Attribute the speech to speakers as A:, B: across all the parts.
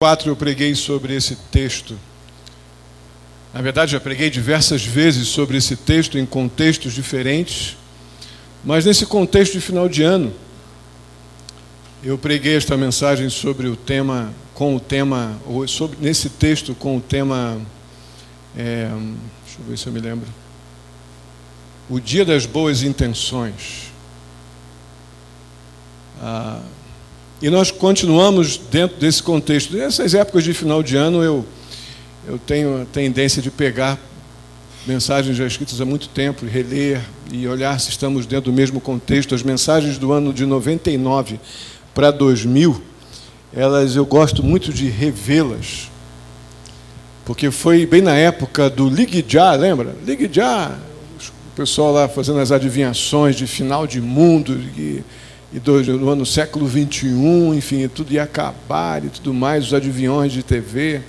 A: 4 eu preguei sobre esse texto. Na verdade, já preguei diversas vezes sobre esse texto em contextos diferentes, mas nesse contexto de final de ano, eu preguei esta mensagem sobre o tema, nesse texto com o tema, deixa eu ver se eu me lembro, o dia das boas intenções. E nós continuamos dentro desse contexto. Nessas épocas de final de ano, eu tenho a tendência de pegar mensagens já escritas há muito tempo, reler e olhar se estamos dentro do mesmo contexto. As mensagens do ano de 99 para 2000, eu gosto muito de revê-las, porque foi bem na época do Ligue Já, lembra? Ligue Já, o pessoal lá fazendo as adivinhações de final de mundo, no ano século XXI, enfim, tudo ia acabar e tudo mais, os adivinhões de TV,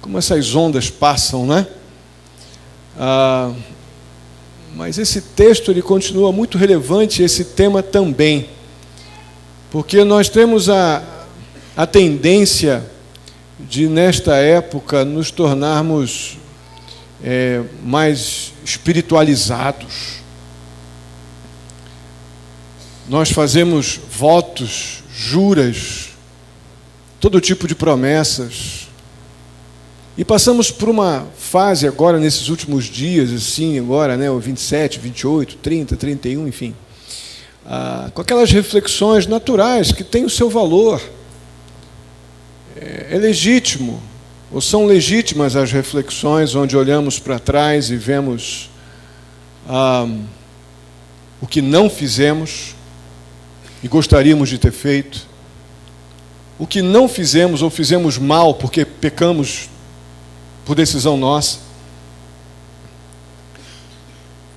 A: como essas ondas passam, né? Mas esse texto ele continua muito relevante, esse tema também, porque nós temos a tendência de, nesta época, nos tornarmos mais espiritualizados. Nós fazemos votos, juras, todo tipo de promessas. E passamos por uma fase agora, nesses últimos dias, assim, agora, né, o 27, 28, 30, 31, enfim, com aquelas reflexões naturais que têm o seu valor. É legítimo, ou são legítimas as reflexões onde olhamos para trás e vemos o que não fizemos e gostaríamos de ter feito, o que não fizemos ou fizemos mal porque pecamos por decisão nossa,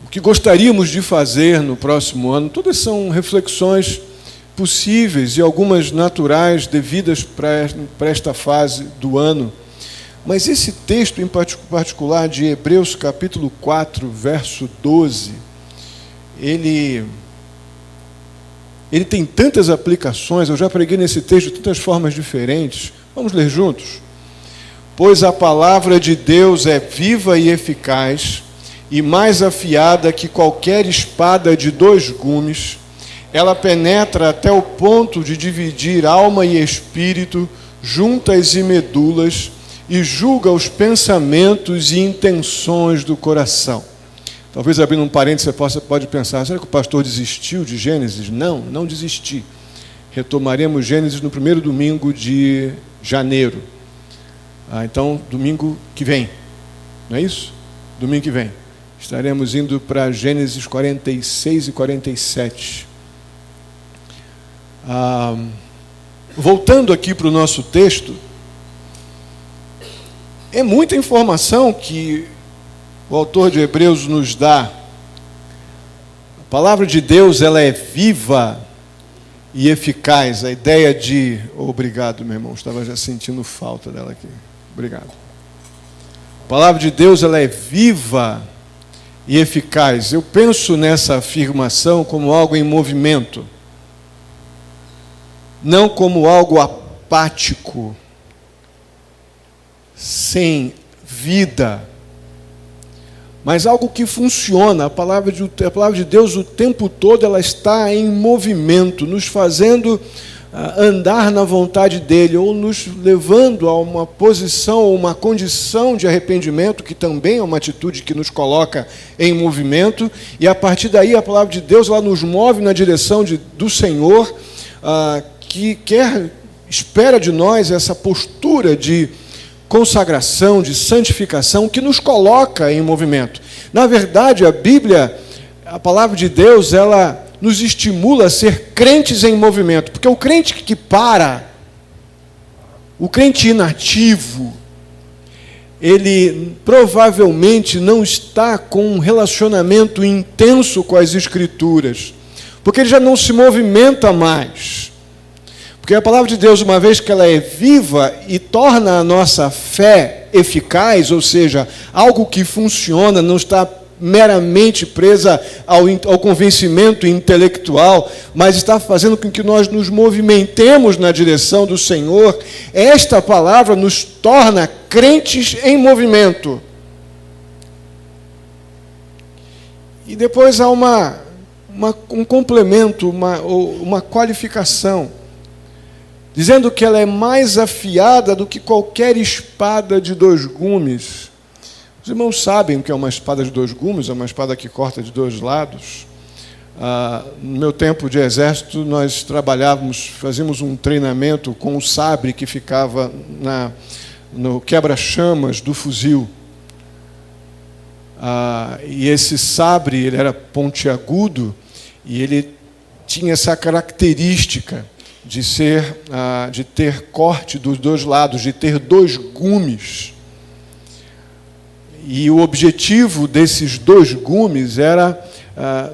A: o que gostaríamos de fazer no próximo ano. Todas são reflexões possíveis e algumas naturais devidas para esta fase do ano. Mas esse texto em particular de Hebreus capítulo 4, verso 12, ele tem tantas aplicações. Eu já preguei nesse texto de tantas formas diferentes. Vamos ler juntos? Pois a palavra de Deus é viva e eficaz, e mais afiada que qualquer espada de 2 gumes. Ela penetra até o ponto de dividir alma e espírito, juntas e medulas, e julga os pensamentos e intenções do coração. Talvez, abrindo um parênteses, você pode pensar, será que o pastor desistiu de Gênesis? Não desisti. Retomaremos Gênesis no primeiro domingo de janeiro. Então, domingo que vem, não é isso? Domingo que vem. Estaremos indo para Gênesis 46 e 47. Voltando aqui para o nosso texto, é muita informação que o autor de Hebreus nos dá. A palavra de Deus, ela é viva e eficaz. A ideia de... Obrigado, meu irmão, estava já sentindo falta dela aqui. Obrigado. A palavra de Deus, ela é viva e eficaz. Eu penso nessa afirmação como algo em movimento, não como algo apático, sem vida, mas algo que funciona. A palavra de Deus o tempo todo ela está em movimento, nos fazendo andar na vontade dele, ou nos levando a uma posição, ou uma condição de arrependimento, que também é uma atitude que nos coloca em movimento, e a partir daí a palavra de Deus ela nos move na direção do Senhor, que espera de nós essa postura de consagração, de santificação, que nos coloca em movimento. Na verdade, a Bíblia, a palavra de Deus, ela nos estimula a ser crentes em movimento, porque o crente que para, o crente inativo, ele provavelmente não está com um relacionamento intenso com as Escrituras, porque ele já não se movimenta mais. Porque a palavra de Deus, uma vez que ela é viva e torna a nossa fé eficaz, ou seja, algo que funciona, não está meramente presa ao convencimento intelectual, mas está fazendo com que nós nos movimentemos na direção do Senhor. Esta palavra nos torna crentes em movimento. E depois há um complemento, uma qualificação, dizendo que ela é mais afiada do que qualquer espada de 2 gumes. Os irmãos sabem o que é uma espada de 2 gumes, é uma espada que corta de 2 lados. No meu tempo de exército, nós fazíamos um treinamento com o sabre que ficava no quebra-chamas do fuzil. E esse sabre, ele era pontiagudo e ele tinha essa característica de ter corte dos 2 lados, de ter 2 gumes. E o objetivo desses 2 gumes era,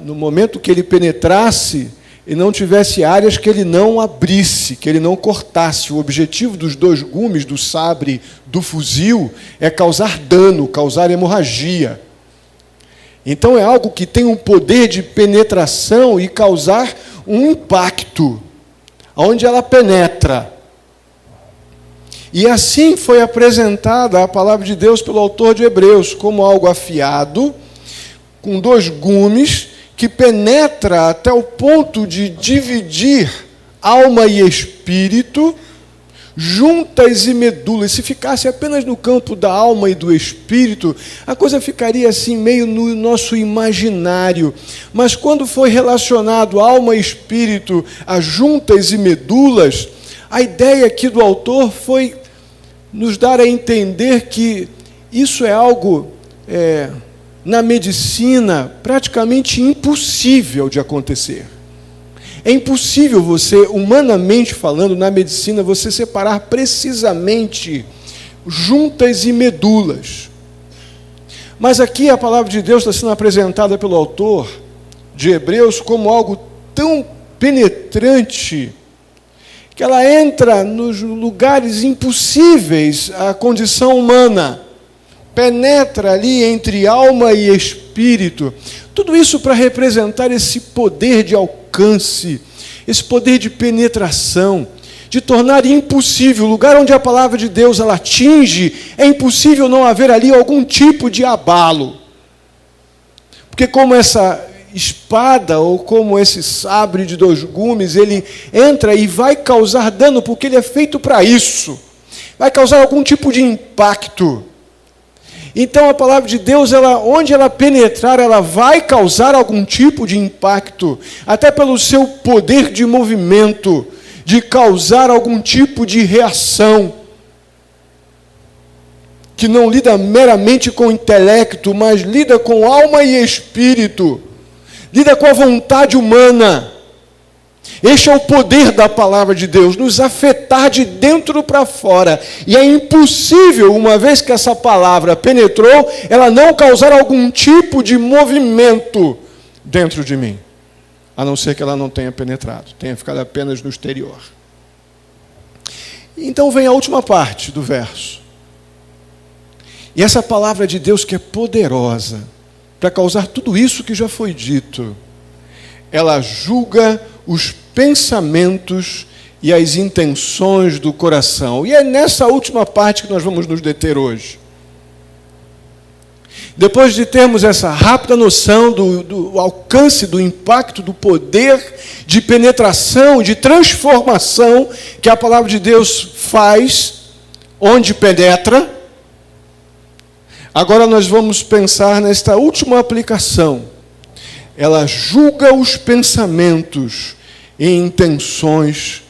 A: no momento que ele penetrasse, e não tivesse áreas que ele não abrisse, que ele não cortasse. O objetivo dos 2 gumes do sabre do fuzil é causar dano, causar hemorragia. Então é algo que tem um poder de penetração e causar um impacto, onde ela penetra. E assim foi apresentada a palavra de Deus pelo autor de Hebreus, como algo afiado, com 2 gumes, que penetra até o ponto de dividir alma e espírito, juntas e medulas. Se ficasse apenas no campo da alma e do espírito, a coisa ficaria assim meio no nosso imaginário. Mas quando foi relacionado alma e espírito a juntas e medulas, a ideia aqui do autor foi nos dar a entender que isso é algo, na medicina, praticamente impossível de acontecer. É impossível você, humanamente falando, na medicina, você separar precisamente juntas e medulas. Mas aqui a palavra de Deus está sendo apresentada pelo autor de Hebreus como algo tão penetrante, que ela entra nos lugares impossíveis à condição humana, penetra ali entre alma e espírito. Tudo isso para representar esse poder de alcance, esse poder de penetração, de tornar impossível, o lugar onde a palavra de Deus ela atinge, é impossível não haver ali algum tipo de abalo. Porque como essa espada, ou como esse sabre de 2 gumes, ele entra e vai causar dano, porque ele é feito para isso. Vai causar algum tipo de impacto. Então a palavra de Deus, onde ela penetrar, ela vai causar algum tipo de impacto, até pelo seu poder de movimento, de causar algum tipo de reação, que não lida meramente com o intelecto, mas lida com alma e espírito, lida com a vontade humana. Este é o poder da palavra de Deus, nos afetar de dentro para fora. E é impossível, uma vez que essa palavra penetrou, ela não causar algum tipo de movimento dentro de mim. A não ser que ela não tenha penetrado, tenha ficado apenas no exterior. Então vem a última parte do verso. E essa palavra de Deus que é poderosa para causar tudo isso que já foi dito, ela julga os pensamentos e as intenções do coração. E é nessa última parte que nós vamos nos deter hoje. Depois de termos essa rápida noção do alcance, do impacto, do poder de penetração, de transformação que a palavra de Deus faz, onde penetra, agora nós vamos pensar nesta última aplicação. Ela julga os pensamentos e intenções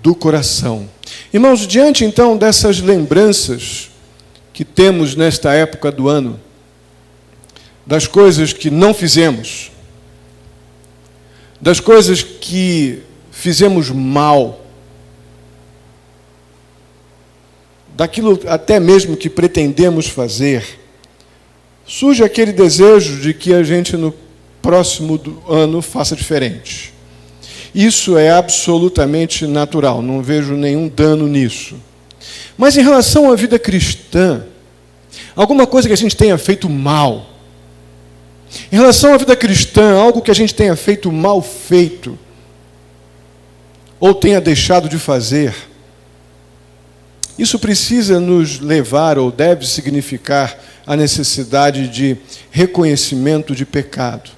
A: do coração. Irmãos, diante então dessas lembranças que temos nesta época do ano, das coisas que não fizemos, das coisas que fizemos mal, daquilo até mesmo que pretendemos fazer, surge aquele desejo de que a gente no próximo ano faça diferente. Isso é absolutamente natural, não vejo nenhum dano nisso. Mas em relação à vida cristã, alguma coisa que a gente tenha feito mal, Em relação à vida cristã, algo que a gente tenha feito mal feito, ou tenha deixado de fazer, isso precisa nos levar, ou deve significar, a necessidade de reconhecimento de pecado.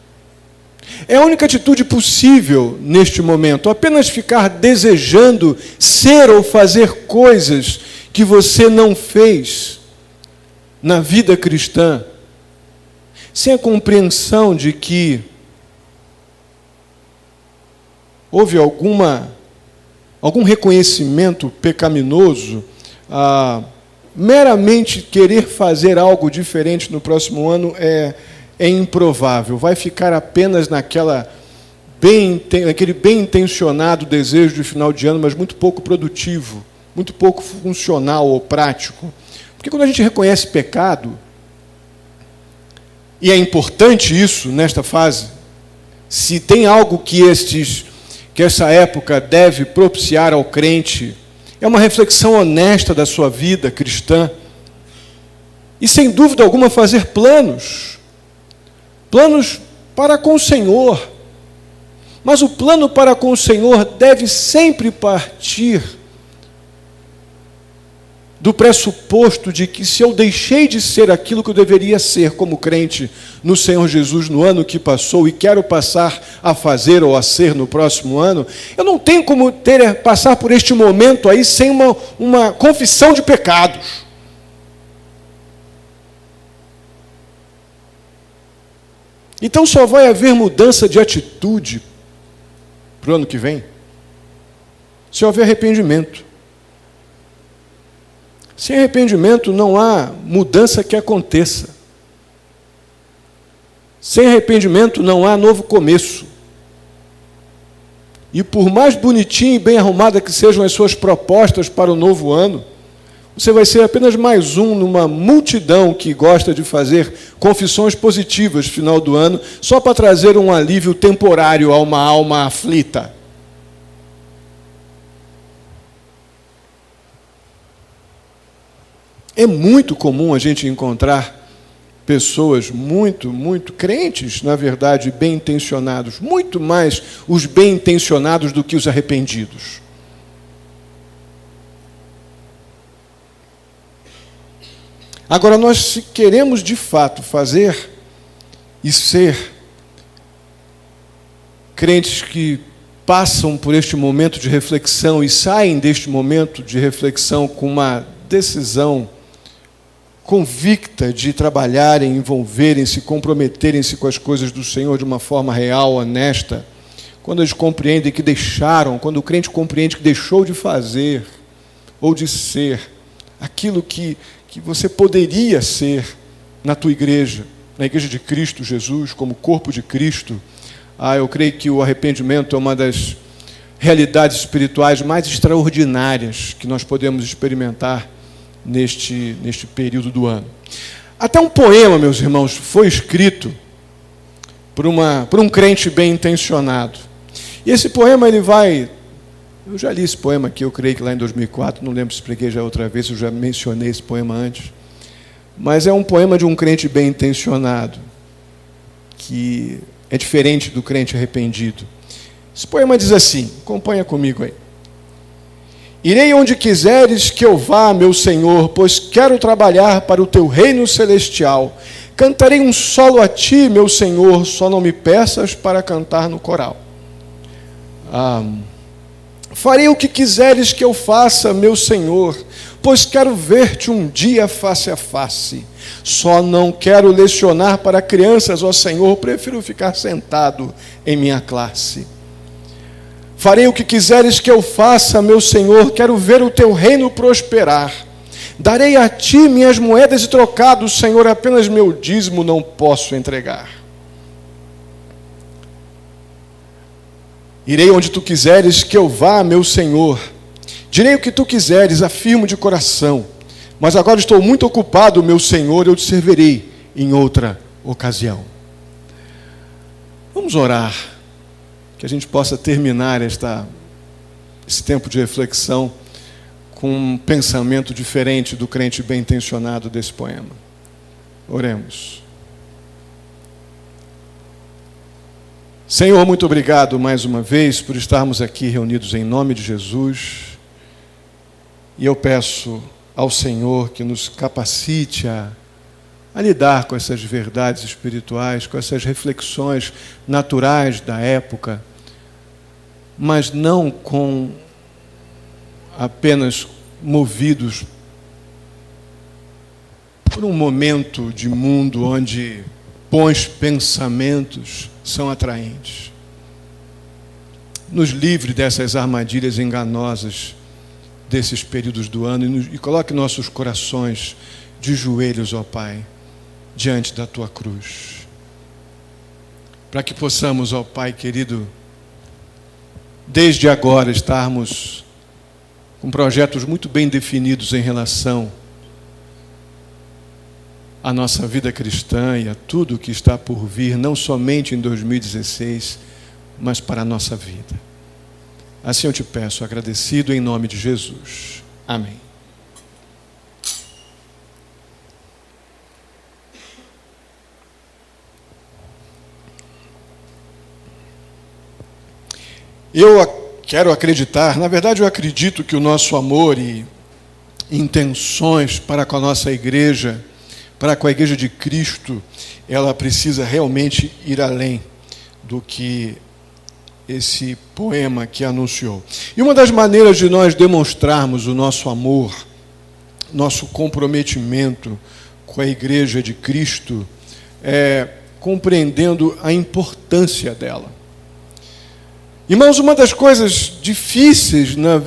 A: É a única atitude possível neste momento, apenas ficar desejando ser ou fazer coisas que você não fez na vida cristã, sem a compreensão de que houve algum reconhecimento pecaminoso, meramente querer fazer algo diferente no próximo ano é improvável. Vai ficar apenas naquele bem intencionado desejo de final de ano, mas muito pouco produtivo, muito pouco funcional ou prático. Porque quando a gente reconhece pecado, e é importante isso nesta fase, se tem algo que essa época deve propiciar ao crente, é uma reflexão honesta da sua vida cristã, e sem dúvida alguma fazer planos para com o Senhor. Mas o plano para com o Senhor deve sempre partir do pressuposto de que se eu deixei de ser aquilo que eu deveria ser como crente no Senhor Jesus no ano que passou e quero passar a fazer ou a ser no próximo ano, eu não tenho como passar por este momento aí sem uma confissão de pecados. Então só vai haver mudança de atitude para o ano que vem se houver arrependimento. Sem arrependimento não há mudança que aconteça. Sem arrependimento não há novo começo. E por mais bonitinha e bem arrumada que sejam as suas propostas para o novo ano, você vai ser apenas mais um numa multidão que gosta de fazer confissões positivas no final do ano, só para trazer um alívio temporário a uma alma aflita. É muito comum a gente encontrar pessoas muito crentes, na verdade, bem-intencionados, muito mais os bem-intencionados do que os arrependidos. Agora, nós, se queremos de fato fazer e ser crentes que passam por este momento de reflexão e saem deste momento de reflexão com uma decisão convicta de trabalharem, envolverem-se, comprometerem-se com as coisas do Senhor de uma forma real, honesta, quando eles compreendem que deixaram, quando o crente compreende que deixou de fazer ou de ser aquilo que você poderia ser na tua igreja, na igreja de Cristo Jesus, como corpo de Cristo, eu creio que o arrependimento é uma das realidades espirituais mais extraordinárias que nós podemos experimentar neste período do ano. Até um poema, meus irmãos, foi escrito por um crente bem intencionado. E esse poema, eu já li esse poema aqui, eu creio que lá em 2004, não lembro se preguei já outra vez, eu já mencionei esse poema antes. Mas é um poema de um crente bem intencionado, que é diferente do crente arrependido. Esse poema diz assim, acompanha comigo aí. Irei onde quiseres que eu vá, meu Senhor, pois quero trabalhar para o teu reino celestial. Cantarei um solo a ti, meu Senhor, só não me peças para cantar no coral. Farei o que quiseres que eu faça, meu Senhor, pois quero ver-te um dia face a face. Só não quero lecionar para crianças, ó Senhor, prefiro ficar sentado em minha classe. Farei o que quiseres que eu faça, meu Senhor, quero ver o teu reino prosperar. Darei a ti minhas moedas e trocados, Senhor, apenas meu dízimo não posso entregar. Irei onde tu quiseres que eu vá, meu Senhor. Direi o que tu quiseres, afirmo de coração. Mas agora estou muito ocupado, meu Senhor, eu te servirei em outra ocasião. Vamos orar, que a gente possa terminar esse tempo de reflexão com um pensamento diferente do crente bem intencionado desse poema. Oremos. Senhor, muito obrigado mais uma vez por estarmos aqui reunidos em nome de Jesus. E eu peço ao Senhor que nos capacite a lidar com essas verdades espirituais, com essas reflexões naturais da época, mas não com apenas movidos por um momento de mundo onde bons pensamentos são atraentes. Nos livre dessas armadilhas enganosas desses períodos do ano e coloque nossos corações de joelhos, ó Pai, diante da Tua cruz. Para que possamos, ó Pai querido, desde agora estarmos com projetos muito bem definidos em relação à nossa vida cristã e a tudo que está por vir, não somente em 2016, mas para a nossa vida. Assim eu te peço, agradecido em nome de Jesus. Amém. Eu quero acreditar, na verdade eu acredito que o nosso amor e intenções para com a nossa igreja, para com a igreja de Cristo, ela precisa realmente ir além do que esse poema que anunciou. E uma das maneiras de nós demonstrarmos o nosso amor, nosso comprometimento com a igreja de Cristo, é compreendendo a importância dela. Irmãos, uma das coisas difíceis na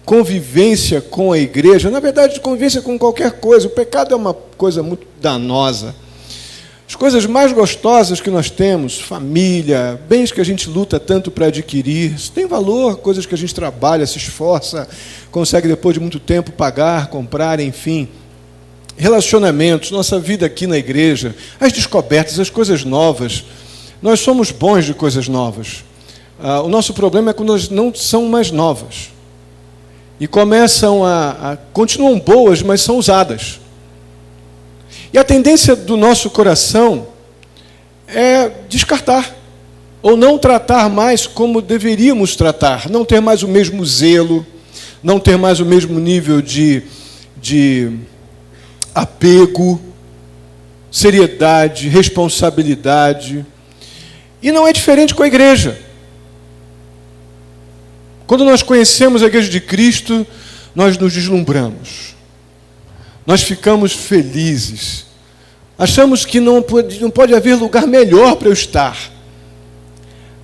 A: convivência com a igreja, na verdade, de convivência com qualquer coisa, o pecado é uma coisa muito danosa. As coisas mais gostosas que nós temos, família, bens que a gente luta tanto para adquirir, isso tem valor, coisas que a gente trabalha, se esforça, consegue depois de muito tempo pagar, comprar, enfim. Relacionamentos, nossa vida aqui na igreja, as descobertas, as coisas novas. Nós somos bons de coisas novas. O nosso problema é quando elas não são mais novas. E começam continuam boas, mas são usadas. E a tendência do nosso coração é descartar, ou não tratar mais como deveríamos tratar, não ter mais o mesmo zelo, não ter mais o mesmo nível de apego, seriedade, responsabilidade. E não é diferente com a igreja. Quando nós conhecemos a igreja de Cristo, nós nos deslumbramos. Nós ficamos felizes. Achamos que não pode haver lugar melhor para eu estar.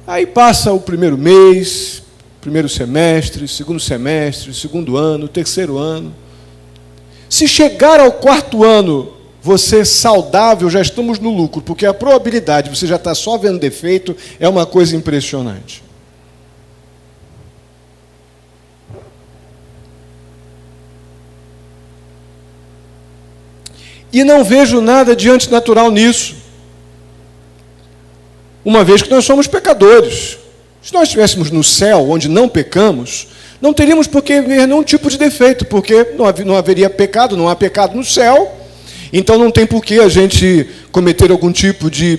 A: Aí passa o primeiro mês, primeiro semestre, segundo ano, terceiro ano. Se chegar ao quarto ano, você saudável, já estamos no lucro, porque a probabilidade de você já estar só vendo defeito é uma coisa impressionante. E não vejo nada de antinatural nisso, uma vez que nós somos pecadores. Se nós estivéssemos no céu, onde não pecamos, não teríamos por que ver nenhum tipo de defeito, porque não haveria pecado, não há pecado no céu, então não tem por que a gente cometer algum tipo de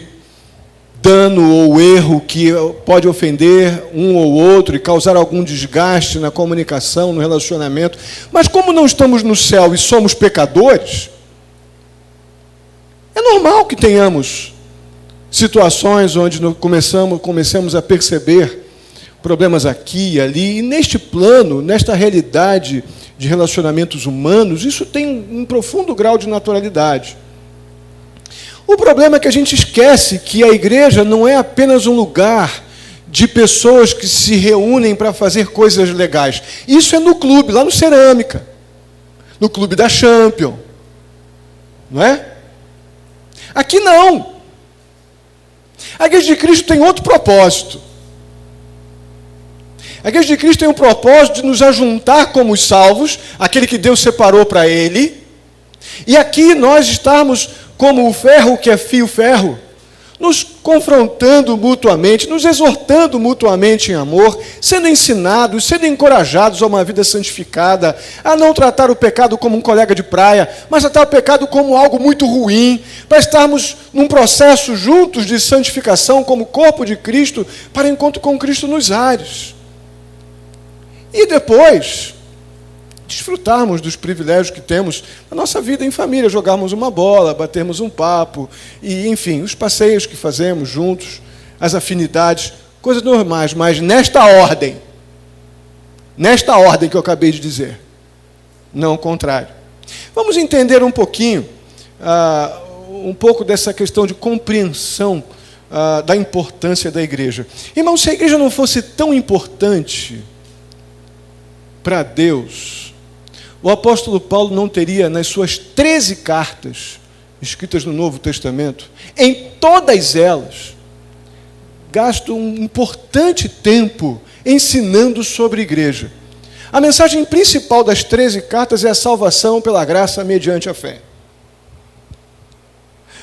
A: dano ou erro que pode ofender um ou outro e causar algum desgaste na comunicação, no relacionamento. Mas como não estamos no céu e somos pecadores, é normal que tenhamos situações onde começamos a perceber problemas aqui e ali, e neste plano, nesta realidade de relacionamentos humanos, isso tem um profundo grau de naturalidade. O problema é que a gente esquece que a igreja não é apenas um lugar de pessoas que se reúnem para fazer coisas legais. Isso é no clube, lá no Cerâmica, no clube da Champions, não é? Aqui não. A igreja de Cristo tem outro propósito. A igreja de Cristo tem um propósito de nos ajuntar como os salvos, aquele que Deus separou para Ele, e aqui nós estarmos como o ferro que é fio-ferro, nos confrontando mutuamente, nos exortando mutuamente em amor, sendo ensinados, sendo encorajados a uma vida santificada, a não tratar o pecado como um colega de praia, mas tratar o pecado como algo muito ruim, para estarmos num processo juntos de santificação como corpo de Cristo, para encontro com Cristo nos ares. E depois, desfrutarmos dos privilégios que temos na nossa vida em família, jogarmos uma bola, batermos um papo, e enfim, os passeios que fazemos juntos, as afinidades, coisas normais, mas nesta ordem que eu acabei de dizer, não o contrário. Vamos entender um pouquinho, um pouco dessa questão de compreensão da importância da igreja. Irmão, se a igreja não fosse tão importante para Deus, o apóstolo Paulo não teria, nas suas 13 cartas, escritas no Novo Testamento, em todas elas, gasto um importante tempo ensinando sobre a igreja. A mensagem principal das 13 cartas é a salvação pela graça mediante a fé.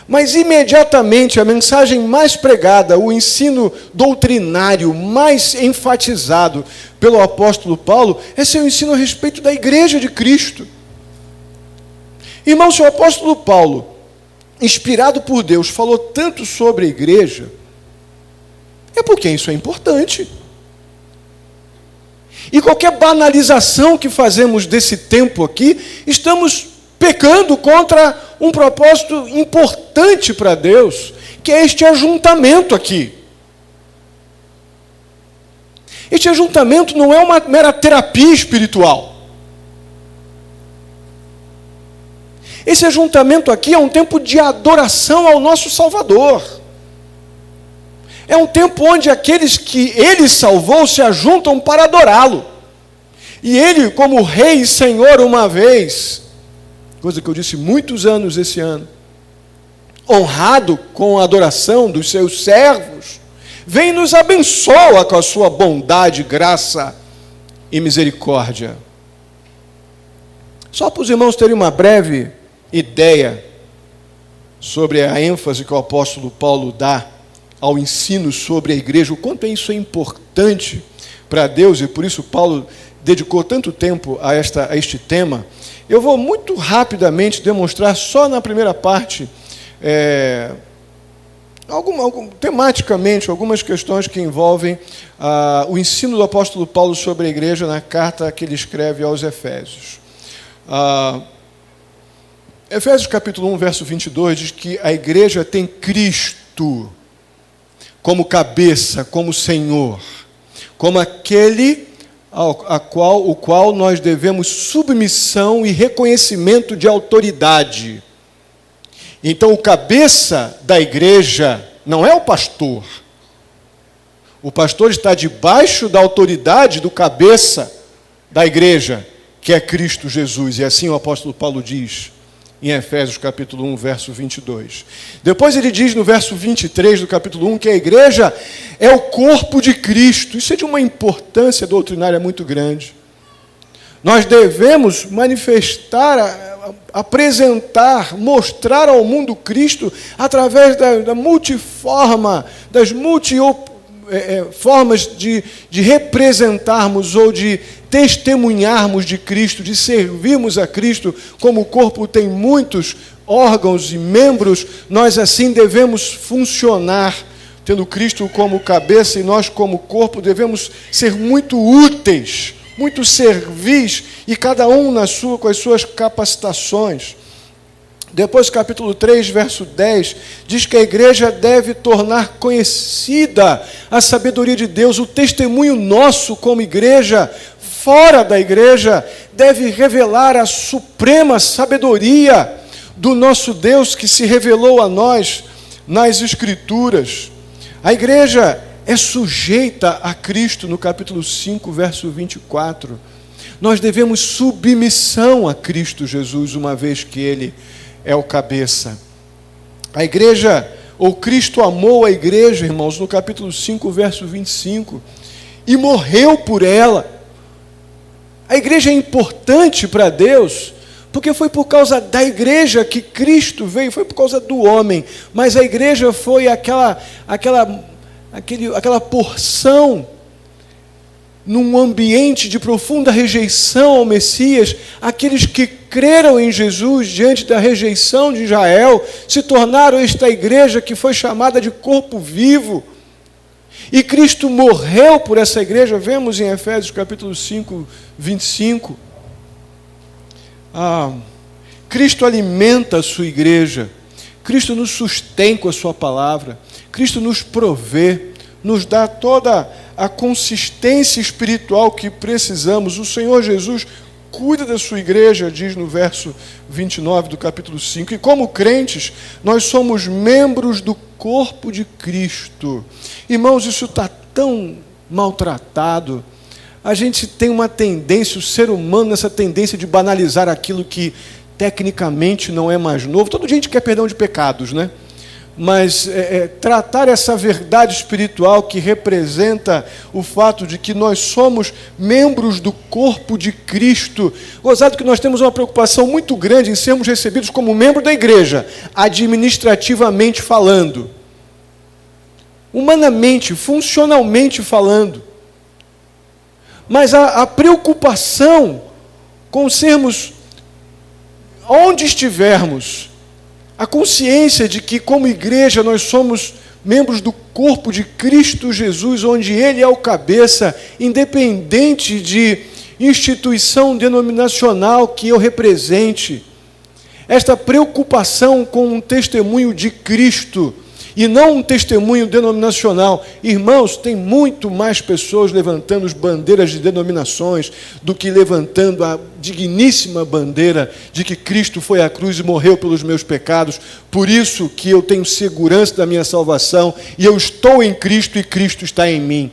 A: Mas imediatamente a mensagem mais pregada, o ensino doutrinário mais enfatizado pelo apóstolo Paulo, é seu ensino a respeito da igreja de Cristo. Irmão, se o apóstolo Paulo, inspirado por Deus, falou tanto sobre a igreja, é porque isso é importante. E qualquer banalização que fazemos desse tempo aqui, estamos pecando contra um propósito importante para Deus, que é este ajuntamento aqui. Este ajuntamento não é uma mera terapia espiritual. Esse ajuntamento aqui é um tempo de adoração ao nosso Salvador. É um tempo onde aqueles que Ele salvou se ajuntam para adorá-lo. E Ele, como Rei e Senhor uma vez, coisa que eu disse muitos anos esse ano, honrado com a adoração dos seus servos, vem e nos abençoa com a sua bondade, graça e misericórdia. Só para os irmãos terem uma breve ideia sobre a ênfase que o apóstolo Paulo dá ao ensino sobre a igreja, o quanto isso é importante para Deus, e por isso Paulo dedicou tanto tempo a este tema. Eu vou muito rapidamente demonstrar, só na primeira parte, tematicamente, algumas questões que envolvem o ensino do apóstolo Paulo sobre a igreja na carta que ele escreve aos Efésios. Efésios capítulo 1, verso 22, diz que a igreja tem Cristo como cabeça, como Senhor, como aquele o qual nós devemos submissão e reconhecimento de autoridade. Então, o cabeça da igreja não é o pastor. O pastor está debaixo da autoridade do cabeça da igreja, que é Cristo Jesus. E assim o apóstolo Paulo diz em Efésios capítulo 1, verso 22. Depois ele diz no verso 23 do capítulo 1 que a igreja é o corpo de Cristo. Isso é de uma importância doutrinária muito grande. Nós devemos manifestar, apresentar, mostrar ao mundo Cristo através da multiforma, das formas de representarmos ou de testemunharmos de Cristo, de servirmos a Cristo. Como o corpo tem muitos órgãos e membros, nós assim devemos funcionar, tendo Cristo como cabeça e nós como corpo, devemos ser muito úteis, muito servis, e cada um com as suas capacitações. Depois, capítulo 3, verso 10, diz que a igreja deve tornar conhecida a sabedoria de Deus. O testemunho nosso como igreja, fora da igreja, deve revelar a suprema sabedoria do nosso Deus que se revelou a nós nas Escrituras. A igreja é sujeita a Cristo, no capítulo 5, verso 24. Nós devemos submissão a Cristo Jesus, uma vez que Ele é o cabeça. A igreja, ou Cristo amou a igreja, irmãos, no capítulo 5, verso 25, e morreu por ela. A igreja é importante para Deus, Porque foi por causa da igreja que Cristo veio, foi por causa do homem. Mas a igreja foi aquela porção num ambiente de profunda rejeição ao Messias. Aqueles que creram em Jesus diante da rejeição de Israel se tornaram esta igreja que foi chamada de corpo vivo. E Cristo morreu por essa igreja. Vemos em Efésios capítulo 5, 25. Cristo alimenta a sua igreja. Cristo nos sustém com a sua palavra. Cristo nos provê, nos dá toda a consistência espiritual que precisamos. O Senhor Jesus cuida da sua igreja, diz no verso 29 do capítulo 5. E como crentes, nós somos membros do corpo de Cristo. Irmãos, isso está tão maltratado. A gente tem uma tendência, o ser humano, nessa tendência de banalizar aquilo que tecnicamente não é mais novo. Toda gente quer perdão de pecados, né? Mas tratar essa verdade espiritual que representa o fato de que nós somos membros do corpo de Cristo. Gozado que nós temos uma preocupação muito grande em sermos recebidos como membro da igreja, administrativamente falando, humanamente, funcionalmente falando. Mas a preocupação com sermos, onde estivermos, a consciência de que, como igreja, nós somos membros do corpo de Cristo Jesus, onde Ele é o cabeça, independente de instituição denominacional que eu represente. Esta preocupação com um testemunho de Cristo, e não um testemunho denominacional. Irmãos, tem muito mais pessoas levantando as bandeiras de denominações do que levantando a digníssima bandeira de que Cristo foi à cruz e morreu pelos meus pecados. Por isso que eu tenho segurança da minha salvação e eu estou em Cristo e Cristo está em mim.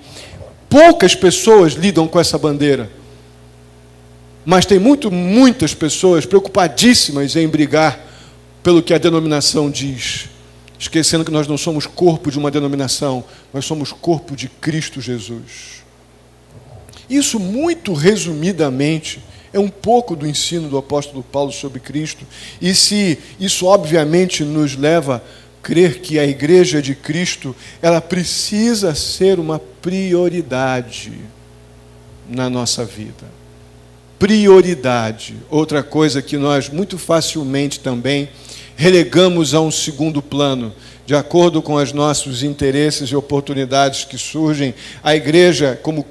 A: Poucas pessoas lidam com essa bandeira, mas tem muitas pessoas preocupadíssimas em brigar pelo que a denominação diz, esquecendo que nós não somos corpo de uma denominação, nós somos corpo de Cristo Jesus. Isso, muito resumidamente, é um pouco do ensino do apóstolo Paulo sobre Cristo. E se isso, obviamente, nos leva a crer que a igreja de Cristo, ela precisa ser uma prioridade na nossa vida. Prioridade. Outra coisa que nós muito facilmente também relegamos a um segundo plano, de acordo com os nossos interesses e oportunidades que surgem. A igreja, como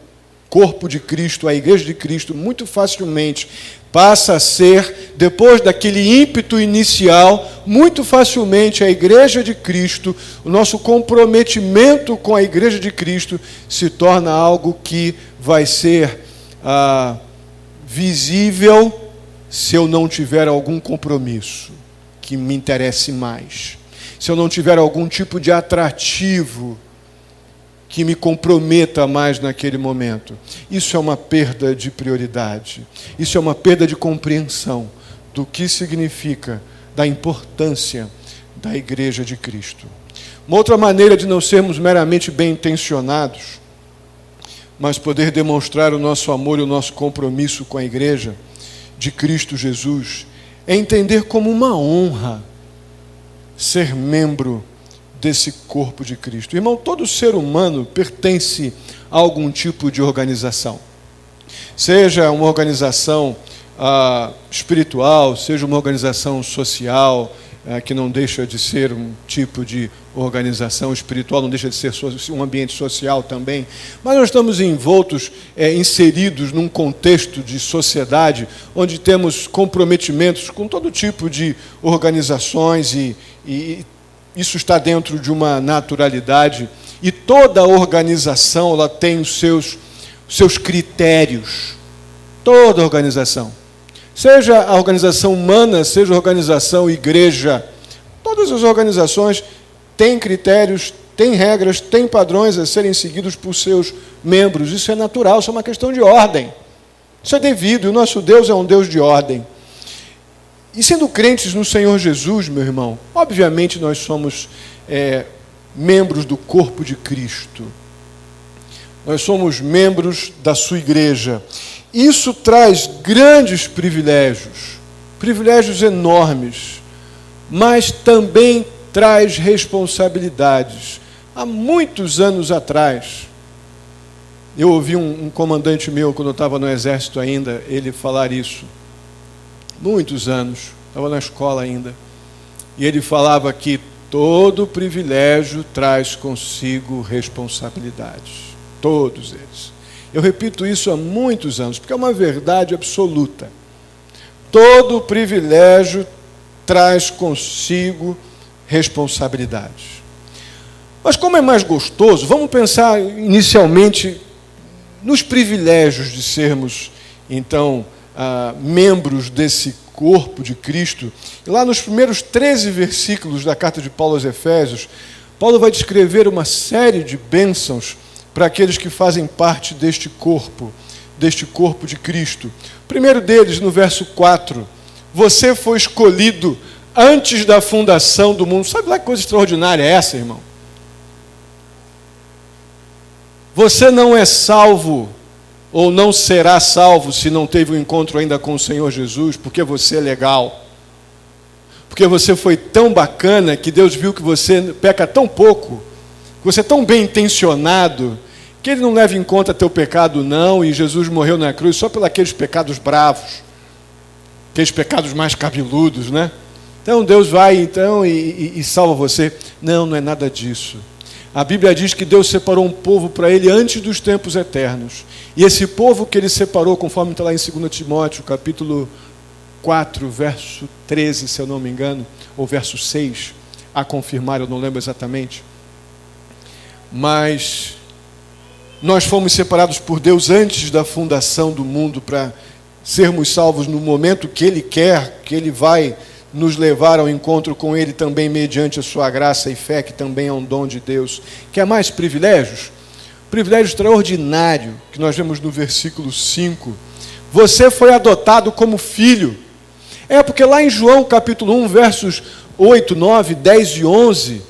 A: corpo de Cristo, a igreja de Cristo, muito facilmente passa a ser, depois daquele ímpeto inicial, muito facilmente a igreja de Cristo, o nosso comprometimento com a igreja de Cristo se torna algo que vai ser visível se eu não tiver algum compromisso que me interesse mais, se eu não tiver algum tipo de atrativo que me comprometa mais naquele momento. Isso é uma perda de prioridade, isso é uma perda de compreensão do que significa, da importância da igreja de Cristo. Uma outra maneira de não sermos meramente bem intencionados, mas poder demonstrar o nosso amor e o nosso compromisso com a igreja de Cristo Jesus, é entender como uma honra ser membro desse corpo de Cristo. Irmão, todo ser humano pertence a algum tipo de organização. Seja uma organização espiritual, seja uma organização social, que não deixa de ser um tipo de organização espiritual, não deixa de ser um ambiente social também, mas nós estamos envoltos, inseridos num contexto de sociedade, onde temos comprometimentos com todo tipo de organizações e isso está dentro de uma naturalidade, e toda organização ela tem os seus critérios, toda organização. Seja a organização humana, seja a organização igreja, todas as organizações têm critérios, têm regras, têm padrões a serem seguidos por seus membros. Isso é natural, isso é uma questão de ordem. Isso é devido, e o nosso Deus é um Deus de ordem. E sendo crentes no Senhor Jesus, meu irmão, obviamente nós somos membros do corpo de Cristo. Nós somos membros da sua igreja. Isso traz grandes privilégios. privilégios enormes, mas também traz responsabilidades. Há muitos anos atrás, eu ouvi um comandante meu, quando eu estava no exército ainda, ele falar isso. Muitos anos, estava na escola ainda. E ele falava que todo privilégio traz consigo responsabilidades. Todos eles. Eu repito isso há muitos anos, porque é uma verdade absoluta. Todo privilégio traz consigo responsabilidades. Mas como é mais gostoso, vamos pensar inicialmente nos privilégios de sermos, então, membros desse corpo de Cristo. E lá nos primeiros 13 versículos da carta de Paulo aos Efésios, Paulo vai descrever uma série de bênçãos para aqueles que fazem parte deste corpo de Cristo. O primeiro deles, no verso 4, você foi escolhido antes da fundação do mundo. Sabe lá que coisa extraordinária é essa, irmão? Você não é salvo, ou não será salvo, se não teve um encontro ainda com o Senhor Jesus, porque você é legal. Porque você foi tão bacana, que Deus viu que você peca tão pouco, que você é tão bem intencionado, que Ele não leva em conta teu pecado não, e Jesus morreu na cruz só pelos aqueles pecados bravos, aqueles pecados mais cabeludos, né? Então Deus vai então e salva você. Não, não é nada disso. A Bíblia diz que Deus separou um povo para Ele antes dos tempos eternos. E esse povo que Ele separou, conforme está lá em 2 Timóteo, capítulo 4, verso 13, se eu não me engano, ou verso 6, a confirmar, eu não lembro exatamente. Mas nós fomos separados por Deus antes da fundação do mundo para sermos salvos no momento que Ele quer, que Ele vai nos levar ao encontro com Ele também mediante a sua graça e fé, que também é um dom de Deus. Quer mais privilégios? Privilégio extraordinário, que nós vemos no versículo 5. Você foi adotado como filho. Porque lá em João capítulo 1, versos 8, 9, 10 e 11,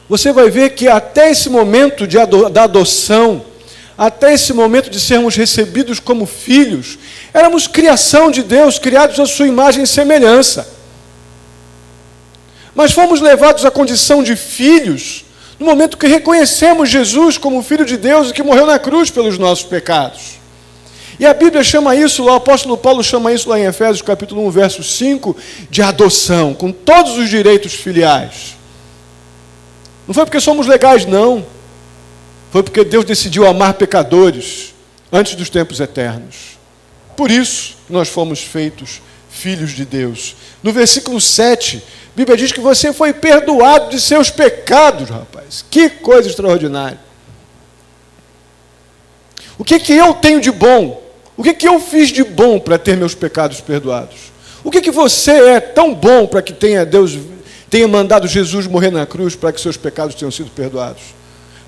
A: você vai ver que até esse momento da adoção, até esse momento de sermos recebidos como filhos, éramos criação de Deus, criados à sua imagem e semelhança. Mas fomos levados à condição de filhos no momento que reconhecemos Jesus como Filho de Deus e que morreu na cruz pelos nossos pecados. E a Bíblia chama isso, o apóstolo Paulo chama isso lá em Efésios capítulo 1, verso 5, de adoção, com todos os direitos filiais. Não foi porque somos legais, não. Foi porque Deus decidiu amar pecadores antes dos tempos eternos. Por isso, nós fomos feitos filhos de Deus. No versículo 7, a Bíblia diz que você foi perdoado de seus pecados, rapaz. Que coisa extraordinária. O que eu tenho de bom? O que eu fiz de bom para ter meus pecados perdoados? O que você é tão bom para que Deus tenha mandado Jesus morrer na cruz para que seus pecados tenham sido perdoados?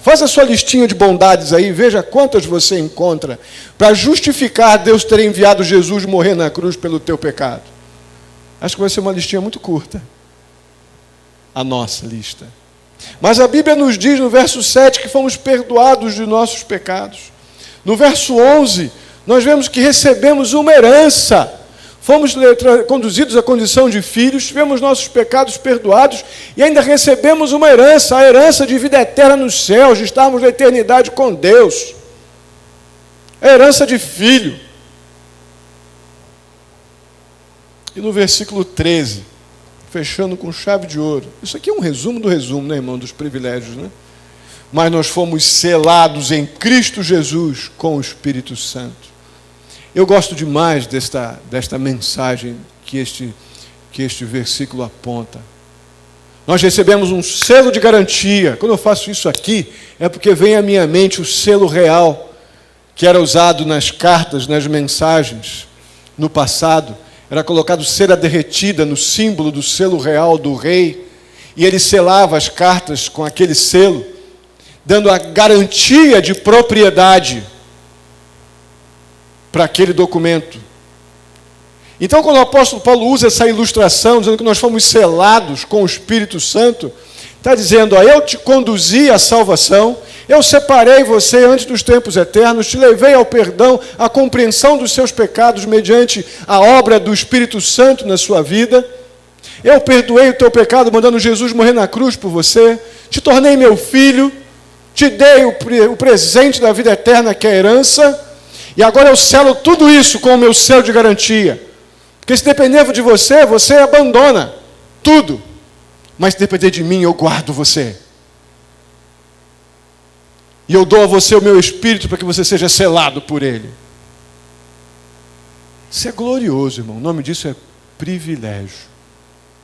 A: Faça a sua listinha de bondades aí, veja quantas você encontra para justificar Deus ter enviado Jesus morrer na cruz pelo teu pecado. Acho que vai ser uma listinha muito curta. A nossa lista. Mas a Bíblia nos diz no verso 7 que fomos perdoados de nossos pecados. No verso 11, nós vemos que recebemos uma herança. Fomos conduzidos à condição de filhos, tivemos nossos pecados perdoados e ainda recebemos uma herança, a herança de vida eterna nos céus, de estarmos na eternidade com Deus. A herança de filho. E no versículo 13, fechando com chave de ouro. Isso aqui é um resumo do resumo, né, irmão, dos privilégios, né? Mas nós fomos selados em Cristo Jesus com o Espírito Santo. Eu gosto demais desta mensagem que este versículo aponta. Nós recebemos um selo de garantia. Quando eu faço isso aqui, é porque vem à minha mente o selo real, que era usado nas cartas, nas mensagens, no passado. Era colocado cera derretida no símbolo do selo real do rei, e ele selava as cartas com aquele selo, dando a garantia de propriedade para aquele documento. Então, quando o apóstolo Paulo usa essa ilustração, dizendo que nós fomos selados com o Espírito Santo, Está dizendo, ó, eu te conduzi à salvação, eu separei você antes dos tempos eternos, te levei ao perdão, à compreensão dos seus pecados mediante a obra do Espírito Santo na sua vida. Eu perdoei o teu pecado mandando Jesus morrer na cruz por você, te tornei meu filho, te dei o presente da vida eterna que é a herança, e agora eu selo tudo isso com o meu selo de garantia. Porque se depender de você, você abandona tudo. Mas se depender de mim, eu guardo você. E eu dou a você o meu Espírito para que você seja selado por Ele. Isso é glorioso, irmão. O nome disso é privilégio.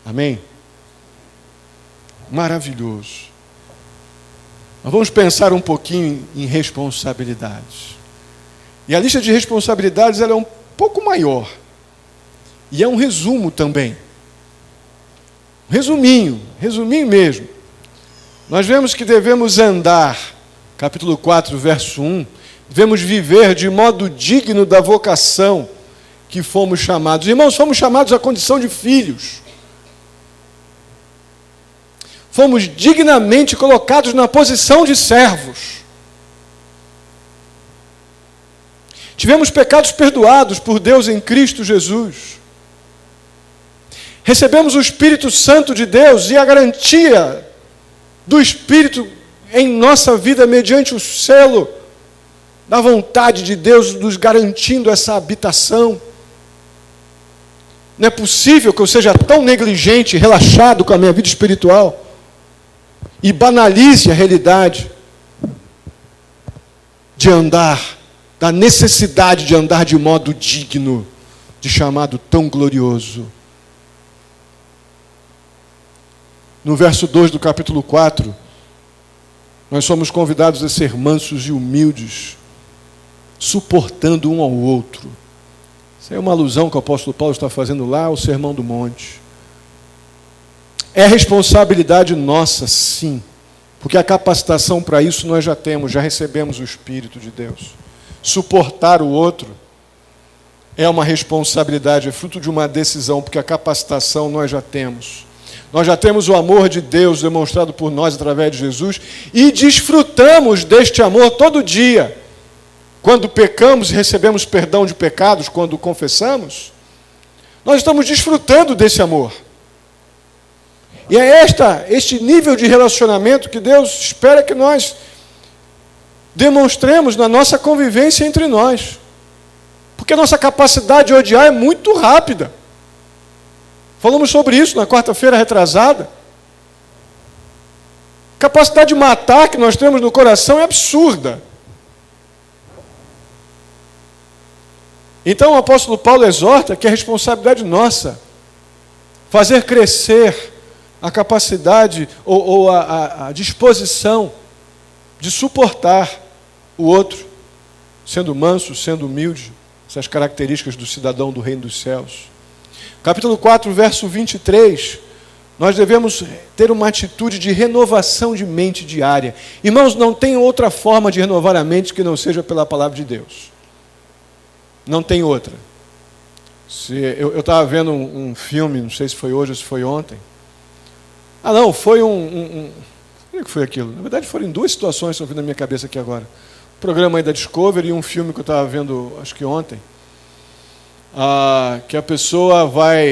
A: Amém? Maravilhoso. Mas vamos pensar um pouquinho em responsabilidades. E a lista de responsabilidades ela é um pouco maior. E é um resumo também. Resuminho mesmo. Nós vemos que devemos andar, capítulo 4, verso 1, devemos viver de modo digno da vocação que fomos chamados. Irmãos, fomos chamados à condição de filhos. Fomos dignamente colocados na posição de servos. Tivemos pecados perdoados por Deus em Cristo Jesus. Recebemos o Espírito Santo de Deus e a garantia do Espírito em nossa vida mediante o selo da vontade de Deus nos garantindo essa habitação. Não é possível que eu seja tão negligente, relaxado com a minha vida espiritual e banalize a realidade de andar, da necessidade de andar de modo digno, de chamado tão glorioso. No verso 2 do capítulo 4, nós somos convidados a ser mansos e humildes, suportando um ao outro. Isso é uma alusão que o apóstolo Paulo está fazendo lá ao Sermão do Monte. É responsabilidade nossa, sim, porque a capacitação para isso nós já temos, já recebemos o Espírito de Deus. Suportar o outro é uma responsabilidade, é fruto de uma decisão, porque a capacitação nós já temos. Nós já temos o amor de Deus demonstrado por nós através de Jesus e desfrutamos deste amor todo dia. Quando pecamos e recebemos perdão de pecados, quando confessamos, nós estamos desfrutando desse amor. E é este nível de relacionamento que Deus espera que nós demonstremos na nossa convivência entre nós. Porque a nossa capacidade de odiar é muito rápida. Falamos sobre isso na quarta-feira retrasada. A capacidade de matar que nós temos no coração é absurda. Então o apóstolo Paulo exorta que é responsabilidade nossa fazer crescer a capacidade ou a disposição de suportar o outro, sendo manso, sendo humilde, essas características do cidadão do reino dos céus. Capítulo 4, verso 23, nós devemos ter uma atitude de renovação de mente diária. Irmãos, não tem outra forma de renovar a mente que não seja pela palavra de Deus. Não tem outra. Eu estava vendo um filme, não sei se foi hoje ou se foi ontem. Foi o que foi aquilo? Na verdade foram duas situações que estão vindo na minha cabeça aqui agora. Um programa aí da Discovery e um filme que eu estava vendo, acho que ontem. Que a pessoa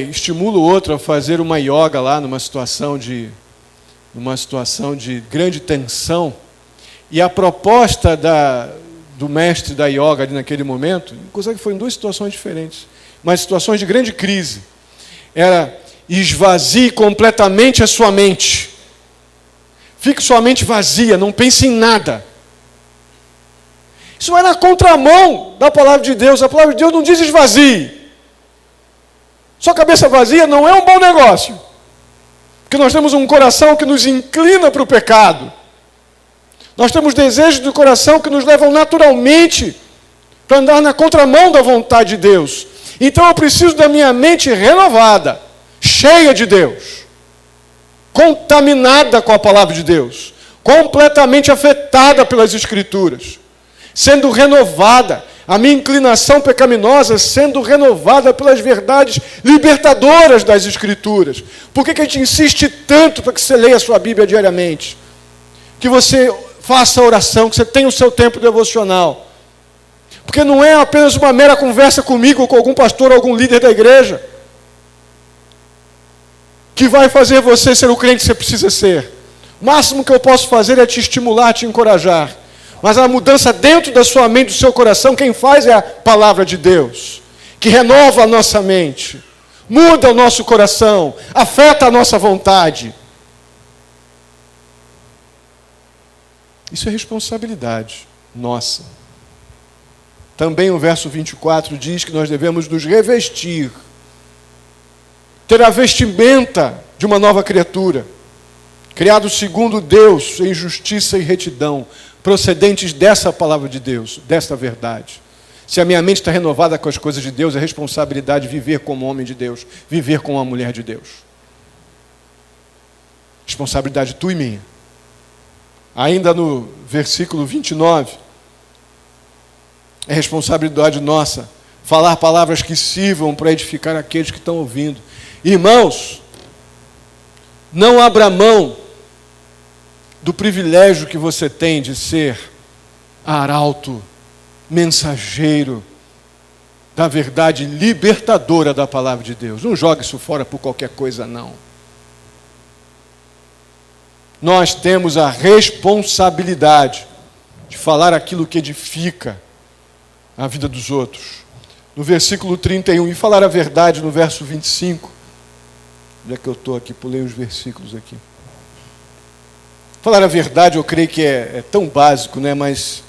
A: estimula o outro a fazer uma yoga lá numa situação de grande tensão, e a proposta do mestre da yoga ali naquele momento, inclusive foi em duas situações diferentes, mas situações de grande crise, era: esvazie completamente a sua mente, fique sua mente vazia, não pense em nada. Isso vai na contramão da palavra de Deus. A palavra de Deus não diz esvazie. Sua cabeça vazia não é um bom negócio. Porque nós temos um coração que nos inclina para o pecado. Nós temos desejos do coração que nos levam naturalmente para andar na contramão da vontade de Deus. Então eu preciso da minha mente renovada, cheia de Deus, contaminada com a palavra de Deus, completamente afetada pelas Escrituras, sendo renovada, a minha inclinação pecaminosa sendo renovada pelas verdades libertadoras das Escrituras. Por que a gente insiste tanto para que você leia a sua Bíblia diariamente? Que você faça a oração, que você tenha o seu tempo devocional. Porque não é apenas uma mera conversa comigo ou com algum pastor ou algum líder da igreja que vai fazer você ser o crente que você precisa ser. O máximo que eu posso fazer é te estimular, te encorajar. Mas a mudança dentro da sua mente, do seu coração, quem faz é a palavra de Deus, que renova a nossa mente, muda o nosso coração, afeta a nossa vontade. Isso é responsabilidade nossa. Também o verso 24 diz que nós devemos nos revestir, ter a vestimenta de uma nova criatura, criado segundo Deus em justiça e retidão, procedentes dessa palavra de Deus, dessa verdade. Se a minha mente está renovada com as coisas de Deus, é responsabilidade viver como homem de Deus, viver como uma mulher de Deus. Responsabilidade tua e minha. Ainda no versículo 29, é responsabilidade nossa falar palavras que sirvam para edificar aqueles que estão ouvindo. Irmãos, não abra mão do privilégio que você tem de ser arauto, mensageiro da verdade libertadora da palavra de Deus. Não jogue isso fora por qualquer coisa, não. Nós temos a responsabilidade de falar aquilo que edifica a vida dos outros. No versículo 31, e falar a verdade no verso 25. Onde é que eu estou aqui? Pulei os versículos aqui. Falar a verdade, eu creio que é tão básico, né? Mas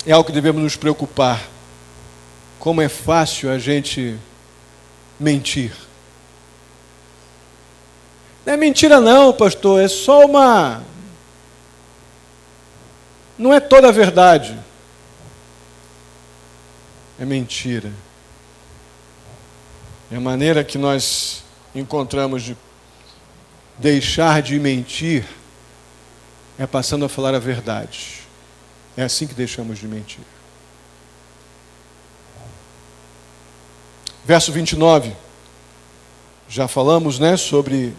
A: é algo que devemos nos preocupar. Como é fácil a gente mentir. Não é mentira não, pastor, é só uma... Não é toda a verdade. É mentira. É a maneira que nós encontramos de deixar de mentir é passando a falar a verdade. É assim que deixamos de mentir. Verso 29. Já falamos, né, sobre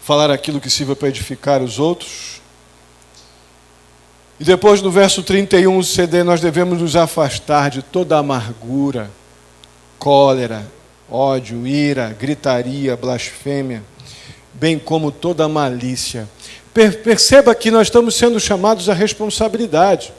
A: falar aquilo que sirva para edificar os outros. E depois no verso 31, CD, nós devemos nos afastar de toda amargura, cólera, ódio, ira, gritaria, blasfêmia, bem como toda malícia. Perceba que nós estamos sendo chamados à responsabilidade.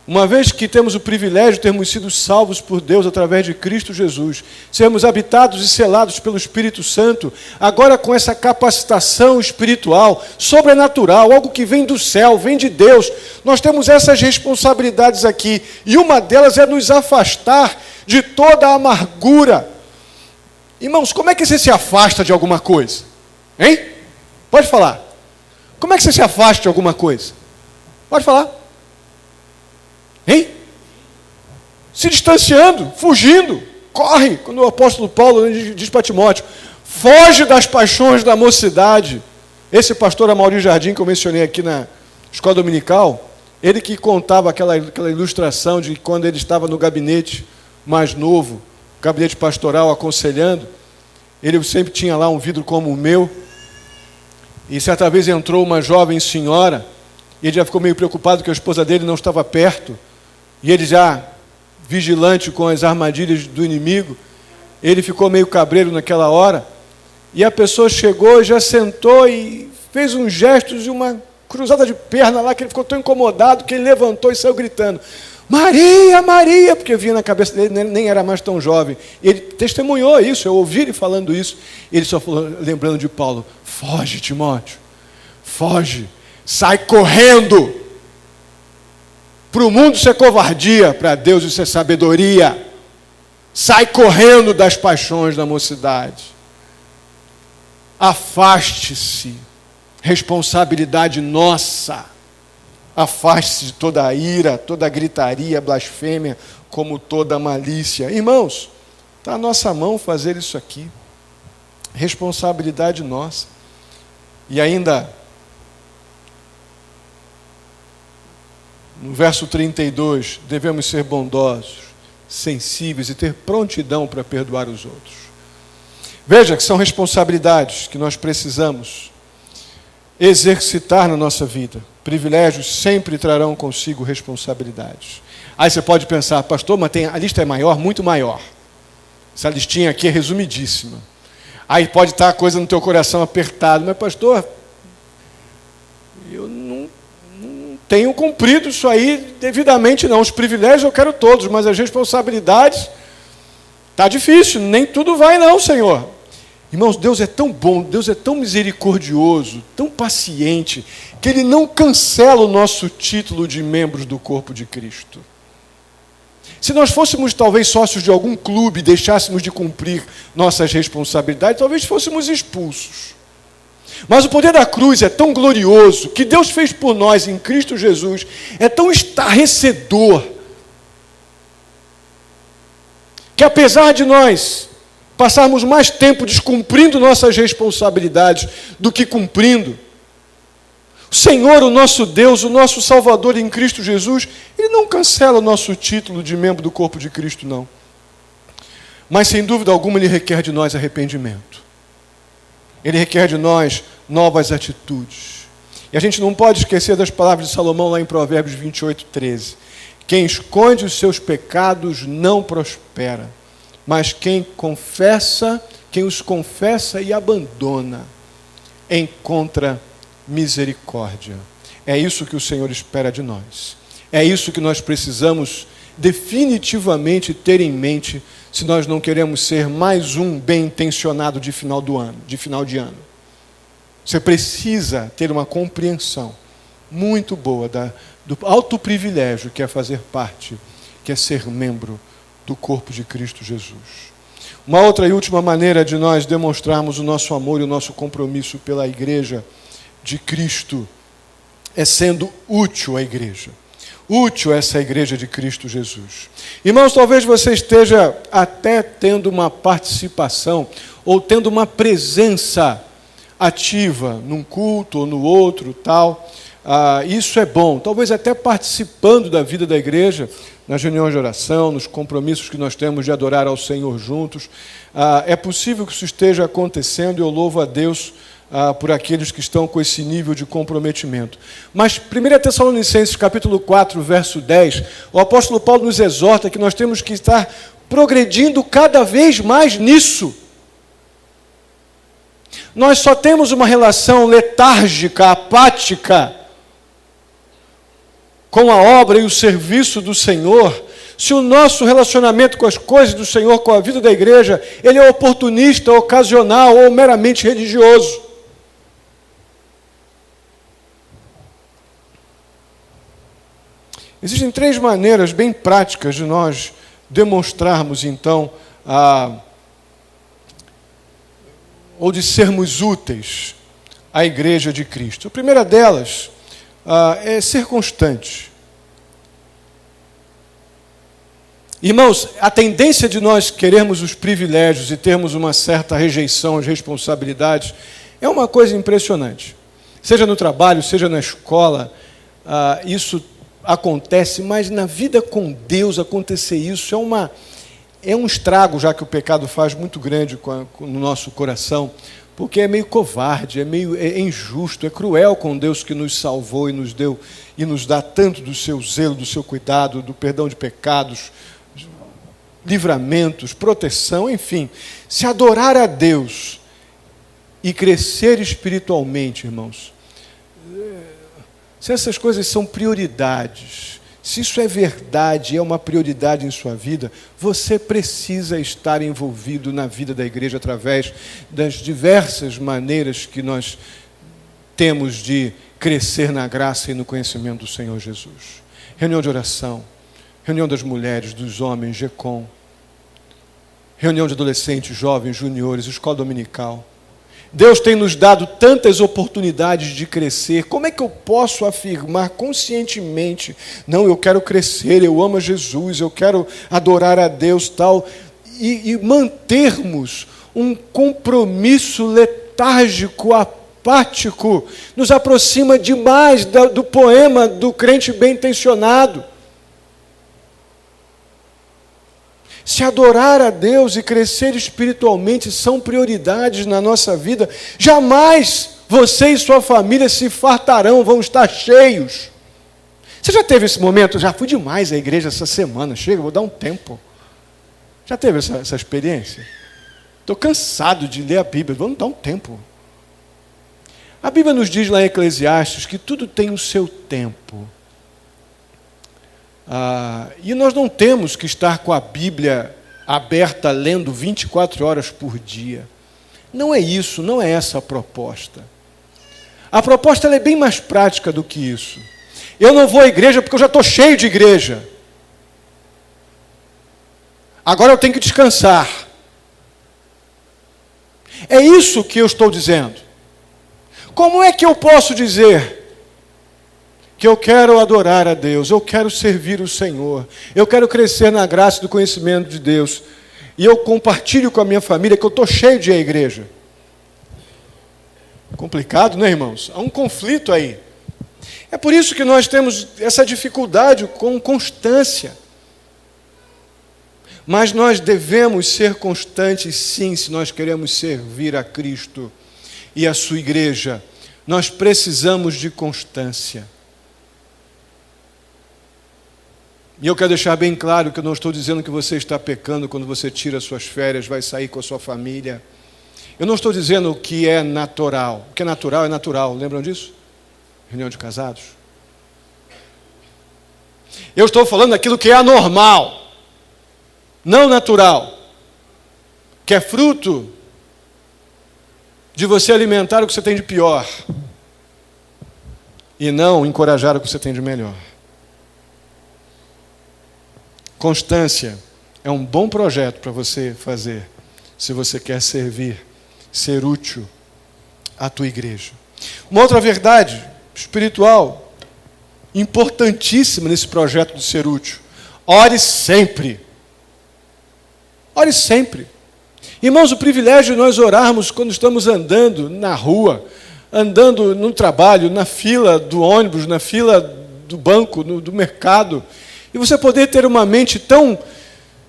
A: Uma vez que temos o privilégio de termos sido salvos por Deus através de Cristo Jesus, sermos habitados e selados pelo Espírito Santo, agora com essa capacitação espiritual, sobrenatural, algo que vem do céu, vem de Deus, nós temos essas responsabilidades aqui, e uma delas é nos afastar de toda a amargura. Irmãos, como é que você se afasta de alguma coisa? Hein? Pode falar. Como é que você se afasta de alguma coisa? Pode falar. Hein? Se distanciando, fugindo, corre. Quando o apóstolo Paulo diz para Timóteo, foge das paixões da mocidade. Esse pastor Amaury Jardim, que eu mencionei aqui na escola dominical, ele que contava aquela ilustração de quando ele estava no gabinete mais novo, gabinete pastoral, aconselhando, ele sempre tinha lá um vidro como o meu, e certa vez entrou uma jovem senhora, e ele já ficou meio preocupado que a esposa dele não estava perto, e ele já, vigilante com as armadilhas do inimigo, ele ficou meio cabreiro naquela hora, e a pessoa chegou e já sentou e fez uns gestos e uma cruzada de perna lá, que ele ficou tão incomodado que ele levantou e saiu gritando, Maria, Maria, porque vinha na cabeça dele, nem era mais tão jovem. Ele testemunhou isso, eu ouvi ele falando isso, ele só falou, lembrando de Paulo, foge, Timóteo, foge, sai correndo. Para o mundo isso é covardia, para Deus isso é sabedoria. Sai correndo das paixões da mocidade. Afaste-se, responsabilidade nossa. Afaste-se de toda a ira, toda a gritaria, blasfêmia, como toda a malícia. Irmãos, está na nossa mão fazer isso aqui. Responsabilidade nossa. E ainda, No verso 32, devemos ser bondosos, sensíveis e ter prontidão para perdoar os outros. Veja que são responsabilidades que nós precisamos exercitar na nossa vida. Privilégios sempre trarão consigo responsabilidades. Aí você pode pensar, pastor, mas a lista é maior, muito maior. Essa listinha aqui é resumidíssima. Aí pode estar a coisa no teu coração apertado, mas pastor, eu não tenho cumprido isso aí devidamente não. Os privilégios eu quero todos, mas as responsabilidades, está difícil, nem tudo vai não, Senhor. Irmãos, Deus é tão bom, Deus é tão misericordioso, tão paciente, que Ele não cancela o nosso título de membros do corpo de Cristo. Se nós fôssemos talvez sócios de algum clube e deixássemos de cumprir nossas responsabilidades, talvez fôssemos expulsos. Mas o poder da cruz é tão glorioso, que Deus fez por nós em Cristo Jesus, é tão estarrecedor, que apesar de nós passarmos mais tempo descumprindo nossas responsabilidades do que cumprindo, o Senhor, o nosso Deus, o nosso Salvador em Cristo Jesus, Ele não cancela o nosso título de membro do corpo de Cristo, não. Mas, sem dúvida alguma, Ele requer de nós arrependimento. Ele requer de nós novas atitudes. E a gente não pode esquecer das palavras de Salomão lá em Provérbios 28:13. Quem esconde os seus pecados não prospera, mas quem os confessa e abandona, encontra misericórdia. É isso que o Senhor espera de nós. É isso que nós precisamos definitivamente ter em mente, se nós não queremos ser mais um bem-intencionado de final de ano. Você precisa ter uma compreensão muito boa do alto privilégio que é fazer parte, que é ser membro do corpo de Cristo Jesus. Uma outra e última maneira de nós demonstrarmos o nosso amor e o nosso compromisso pela igreja de Cristo é sendo útil à igreja. Útil a essa igreja de Cristo Jesus. Irmãos, talvez você esteja até tendo uma participação ou tendo uma presença ativa num culto ou no outro, tal. Isso é bom. Talvez até participando da vida da igreja, nas reuniões de oração, nos compromissos que nós temos de adorar ao Senhor juntos. É possível que isso esteja acontecendo e eu louvo a Deus por aqueles que estão com esse nível de comprometimento. Mas 1 Tessalonicenses capítulo 4, verso 10, o apóstolo Paulo nos exorta que nós temos que estar progredindo cada vez mais nisso. Nós só temos uma relação letárgica, apática, com a obra e o serviço do Senhor, se o nosso relacionamento com as coisas do Senhor, com a vida da igreja, ele é oportunista, ocasional ou meramente religioso. Existem 3 maneiras bem práticas de nós demonstrarmos, então, ou de sermos úteis à igreja de Cristo. A primeira delas é ser constante. Irmãos, a tendência de nós querermos os privilégios e termos uma certa rejeição às responsabilidades é uma coisa impressionante. Seja no trabalho, seja na escola, isso acontece, mas na vida com Deus acontecer isso é um estrago, já que o pecado faz muito grande no nosso coração, porque é meio covarde, é injusto, é cruel com Deus que nos salvou e nos deu e nos dá tanto do seu zelo, do seu cuidado, do perdão de pecados, livramentos, proteção, enfim. Se adorar a Deus e crescer espiritualmente, irmãos, se essas coisas são prioridades, se isso é verdade, é uma prioridade em sua vida, você precisa estar envolvido na vida da igreja através das diversas maneiras que nós temos de crescer na graça e no conhecimento do Senhor Jesus. Reunião de oração, reunião das mulheres, dos homens, GECOM, reunião de adolescentes, jovens, juniores, escola dominical. Deus tem nos dado tantas oportunidades de crescer. Como é que eu posso afirmar conscientemente, não, eu quero crescer, eu amo a Jesus, eu quero adorar a Deus, tal, e mantermos um compromisso letárgico, apático, nos aproxima demais do poema do crente bem-intencionado. Se adorar a Deus e crescer espiritualmente são prioridades na nossa vida, jamais você e sua família se fartarão, vão estar cheios. Você já teve esse momento? Já fui demais à igreja essa semana, chega, vou dar um tempo. Já teve essa experiência? Estou cansado de ler a Bíblia, vamos dar um tempo. A Bíblia nos diz lá em Eclesiastes que tudo tem o seu tempo. E nós não temos que estar com a Bíblia aberta, lendo 24 horas por dia. Não é isso, não é essa a proposta. A proposta ela é bem mais prática do que isso. Eu não vou à igreja porque eu já estou cheio de igreja. Agora eu tenho que descansar. É isso que eu estou dizendo. Como é que eu posso dizer que eu quero adorar a Deus, eu quero servir o Senhor, eu quero crescer na graça e do conhecimento de Deus, e eu compartilho com a minha família que eu estou cheio de ir à igreja? Complicado, né, irmãos? Há um conflito aí. É por isso que nós temos essa dificuldade com constância. Mas nós devemos ser constantes, sim, se nós queremos servir a Cristo e a sua igreja. Nós precisamos de constância. E eu quero deixar bem claro que eu não estou dizendo que você está pecando quando você tira suas férias, vai sair com a sua família. Eu não estou dizendo o que é natural. O que é natural. Lembram disso? Reunião de casados. Eu estou falando daquilo que é anormal, não natural, que é fruto de você alimentar o que você tem de pior e não encorajar o que você tem de melhor. Constância é um bom projeto para você fazer, se você quer servir, ser útil à tua igreja. Uma outra verdade espiritual importantíssima nesse projeto de ser útil: ore sempre. Ore sempre. Irmãos, o privilégio de nós orarmos quando estamos andando na rua, andando no trabalho, na fila do ônibus, na fila do banco, do mercado, e você poder ter uma mente tão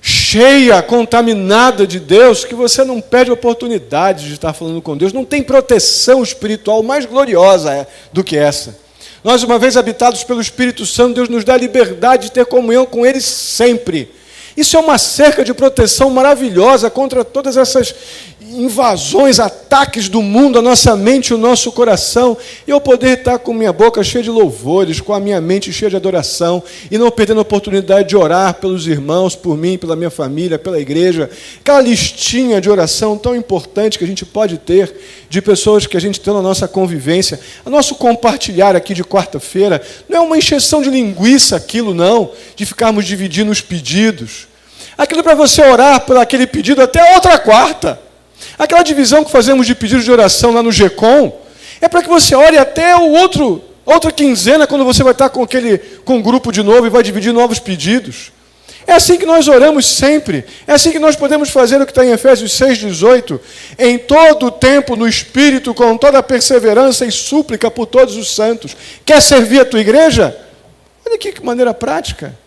A: cheia, contaminada de Deus, que você não perde a oportunidade de estar falando com Deus. Não tem proteção espiritual mais gloriosa do que essa. Nós, uma vez habitados pelo Espírito Santo, Deus nos dá a liberdade de ter comunhão com Ele sempre. Isso é uma cerca de proteção maravilhosa contra todas essas invasões, ataques do mundo, a nossa mente e o nosso coração. E eu poder estar com minha boca cheia de louvores, com a minha mente cheia de adoração, e não perdendo a oportunidade de orar pelos irmãos, por mim, pela minha família, pela igreja. Aquela listinha de oração tão importante que a gente pode ter, de pessoas que a gente tem na nossa convivência. O nosso compartilhar aqui de quarta-feira não é uma encheção de linguiça aquilo, não, de ficarmos dividindo os pedidos. Aquilo é para você orar por aquele pedido até outra quarta. Aquela divisão que fazemos de pedidos de oração lá no GECOM é para que você ore até outra quinzena, quando você vai estar com um grupo de novo e vai dividir novos pedidos. É assim que nós oramos sempre. É assim que nós podemos fazer o que está em Efésios 6,18. Em todo o tempo, no Espírito, com toda a perseverança e súplica por todos os santos. Quer servir a tua igreja? Olha aqui que maneira prática.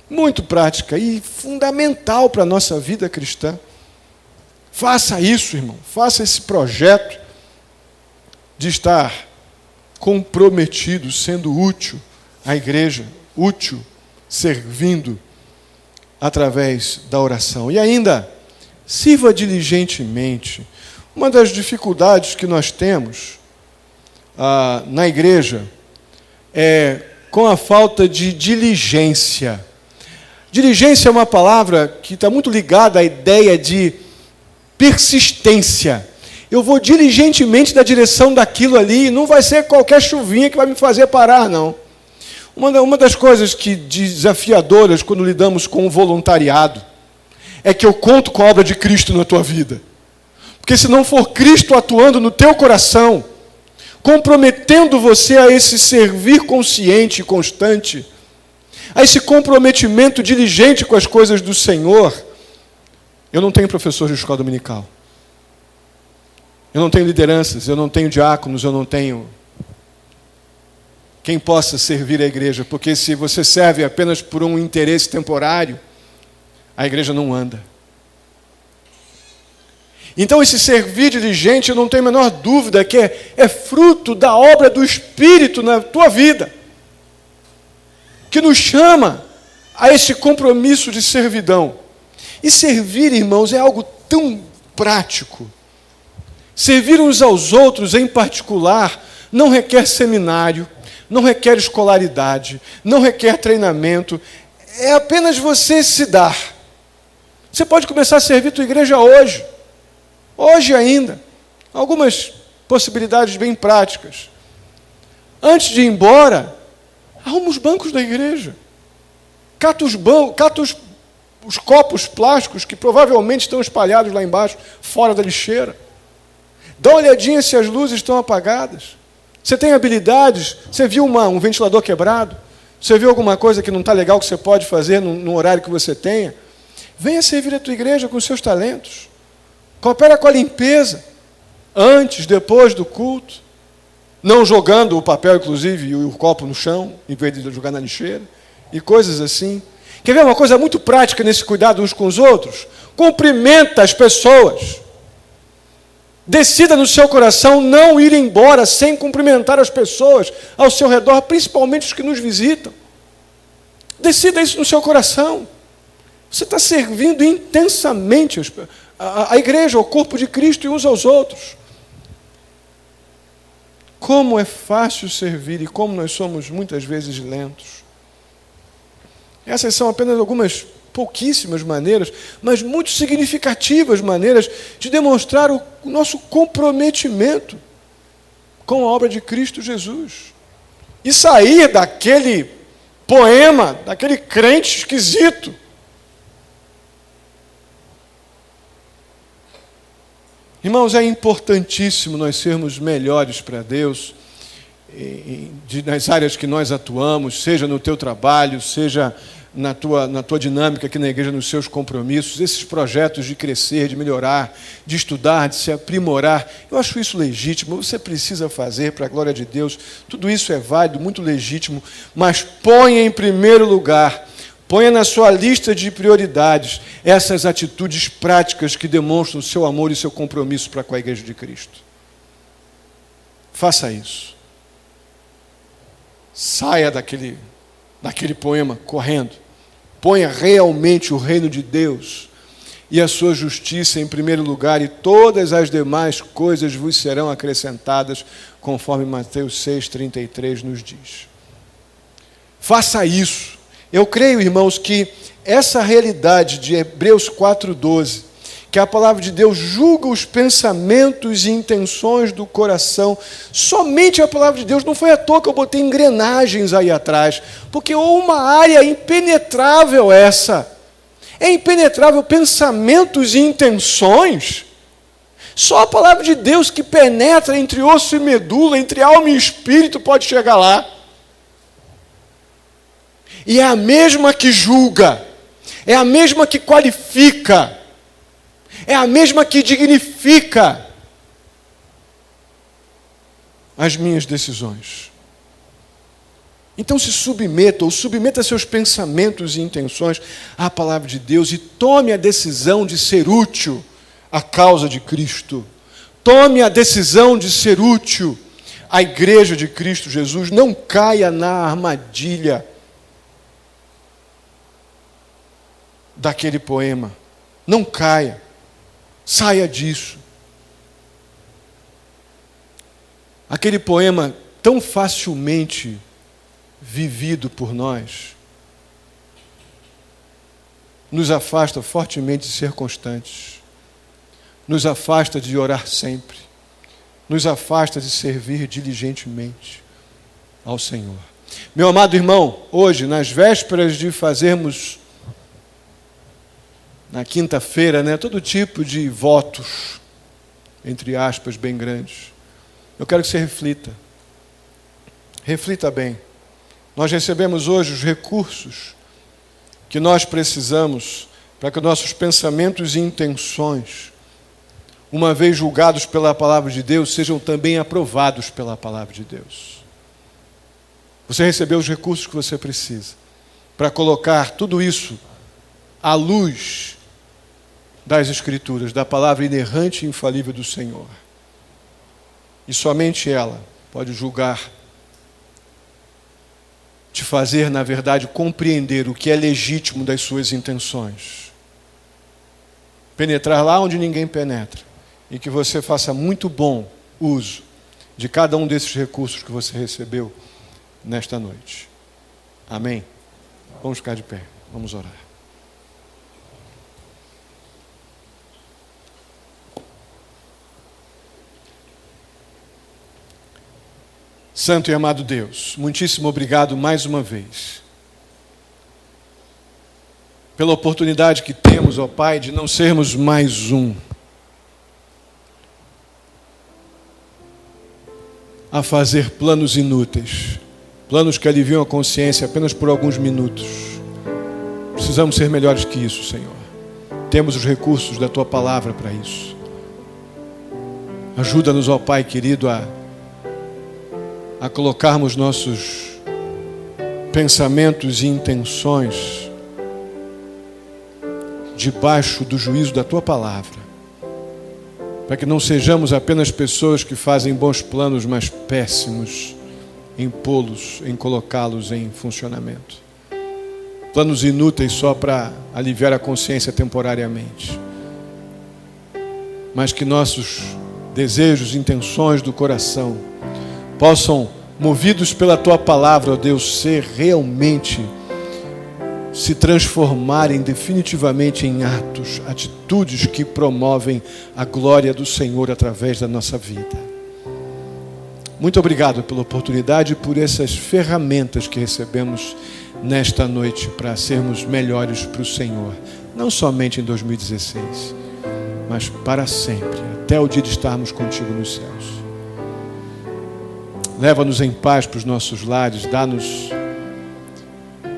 A: Muito prática e fundamental para a nossa vida cristã. Faça isso, irmão. Faça esse projeto de estar comprometido, sendo útil à igreja, útil, servindo através da oração. E ainda, sirva diligentemente. Uma das dificuldades que nós temos na igreja é com a falta de diligência. Diligência é uma palavra que está muito ligada à ideia de persistência. Eu vou diligentemente na direção daquilo ali, e não vai ser qualquer chuvinha que vai me fazer parar, não. Uma das coisas que desafiadoras quando lidamos com o voluntariado é que eu conto com a obra de Cristo na tua vida. Porque se não for Cristo atuando no teu coração, comprometendo você a esse servir consciente e constante, a esse comprometimento diligente com as coisas do Senhor. Eu não tenho professor de escola dominical. Eu não tenho lideranças, eu não tenho diáconos, eu não tenho quem possa servir a igreja, porque se você serve apenas por um interesse temporário, a igreja não anda. Então esse servir dirigente, eu não tenho a menor dúvida que é fruto da obra do Espírito na tua vida, que nos chama a esse compromisso de servidão. E servir, irmãos, é algo tão prático. Servir uns aos outros, em particular, não requer seminário, não requer escolaridade, não requer treinamento, é apenas você se dar. Você pode começar a servir a tua igreja hoje ainda. Algumas possibilidades bem práticas. Antes de ir embora, arruma os bancos da igreja. Cata os copos plásticos que provavelmente estão espalhados lá embaixo, fora da lixeira. Dá uma olhadinha se as luzes estão apagadas. Você tem habilidades? Você viu um ventilador quebrado? Você viu alguma coisa que não está legal que você pode fazer no horário que você tenha? Venha servir a tua igreja com os seus talentos. Coopera com a limpeza, antes, depois do culto. Não jogando o papel, inclusive, e o copo no chão, em vez de jogar na lixeira. E coisas assim. Quer ver uma coisa muito prática nesse cuidado uns com os outros? Cumprimenta as pessoas. Decida no seu coração não ir embora sem cumprimentar as pessoas ao seu redor, principalmente os que nos visitam. Decida isso no seu coração. Você está servindo intensamente a igreja, o corpo de Cristo e uns aos outros. Como é fácil servir e como nós somos muitas vezes lentos. Essas são apenas algumas pouquíssimas maneiras, mas muito significativas maneiras de demonstrar o nosso comprometimento com a obra de Cristo Jesus. E sair daquele poema, daquele crente esquisito. Irmãos, é importantíssimo nós sermos melhores para Deus nas áreas que nós atuamos, seja no teu trabalho, seja na tua dinâmica aqui na igreja, nos seus compromissos, esses projetos de crescer, de melhorar, de estudar, de se aprimorar. Eu acho isso legítimo, você precisa fazer para a glória de Deus. Tudo isso é válido, muito legítimo, mas ponha em primeiro lugar, ponha na sua lista de prioridades essas atitudes práticas que demonstram o seu amor e seu compromisso para com a igreja de Cristo. Faça isso. Saia daquele poema correndo. Ponha realmente o reino de Deus e a sua justiça em primeiro lugar, e todas as demais coisas vos serão acrescentadas, conforme Mateus 6,33 nos diz. Faça isso. Eu creio, irmãos, que essa realidade de Hebreus 4,12, que a palavra de Deus julga os pensamentos e intenções do coração, somente a palavra de Deus, não foi à toa que eu botei engrenagens aí atrás, porque é uma área impenetrável essa, é impenetrável pensamentos e intenções, só a palavra de Deus que penetra entre osso e medula, entre alma e espírito pode chegar lá, e é a mesma que julga, é a mesma que qualifica, é a mesma que dignifica as minhas decisões. Então se submeta, ou submeta seus pensamentos e intenções à palavra de Deus e tome a decisão de ser útil à causa de Cristo. Tome a decisão de ser útil à igreja de Cristo Jesus. Não caia na armadilha daquele poema. Não caia. Saia disso. Aquele poema tão facilmente vivido por nós nos afasta fortemente de ser constantes, nos afasta de orar sempre, nos afasta de servir diligentemente ao Senhor. Meu amado irmão, hoje, nas vésperas de fazermos na quinta-feira, todo tipo de votos, entre aspas, bem grandes. Eu quero que você reflita. Reflita bem. Nós recebemos hoje os recursos que nós precisamos para que nossos pensamentos e intenções uma vez julgados pela palavra de Deus, sejam também aprovados pela palavra de Deus. Você recebeu os recursos que você precisa para colocar tudo isso à luz das Escrituras, da palavra inerrante e infalível do Senhor. E somente ela pode julgar, te fazer, na verdade, compreender o que é legítimo das suas intenções. Penetrar lá onde ninguém penetra. E que você faça muito bom uso de cada um desses recursos que você recebeu nesta noite. Amém? Vamos ficar de pé, vamos orar. Santo e amado Deus, muitíssimo obrigado mais uma vez pela oportunidade que temos, ó Pai, de não sermos mais um a fazer planos inúteis, planos que aliviam a consciência apenas por alguns minutos. Precisamos ser melhores que isso, Senhor. Temos os recursos da Tua palavra para isso. Ajuda-nos, ó Pai querido, a colocarmos nossos pensamentos e intenções debaixo do juízo da Tua palavra, para que não sejamos apenas pessoas que fazem bons planos, mas péssimos em pô-los, em colocá-los em funcionamento. Planos inúteis só para aliviar a consciência temporariamente, mas que nossos desejos, intenções do coração possam, movidos pela Tua palavra, ó Deus, ser realmente, se transformarem definitivamente em atos, atitudes que promovem a glória do Senhor através da nossa vida. Muito obrigado pela oportunidade e por essas ferramentas que recebemos nesta noite para sermos melhores para o Senhor, não somente em 2016, mas para sempre, até o dia de estarmos contigo nos céus. Leva-nos em paz para os nossos lares, dá-nos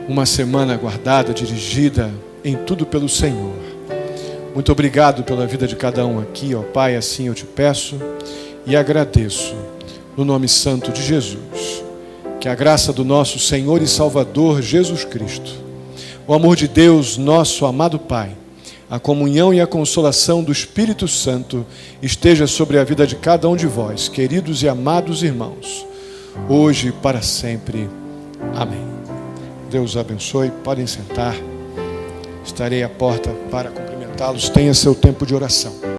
A: uma semana guardada, dirigida em tudo pelo Senhor. Muito obrigado pela vida de cada um aqui, ó Pai, assim eu te peço e agradeço, no nome santo de Jesus. Que a graça do nosso Senhor e Salvador Jesus Cristo, o amor de Deus, nosso amado Pai, a comunhão e a consolação do Espírito Santo esteja sobre a vida de cada um de vós, queridos e amados irmãos, hoje e para sempre. Amém. Deus os abençoe. Podem sentar. Estarei à porta para cumprimentá-los. Tenha seu tempo de oração.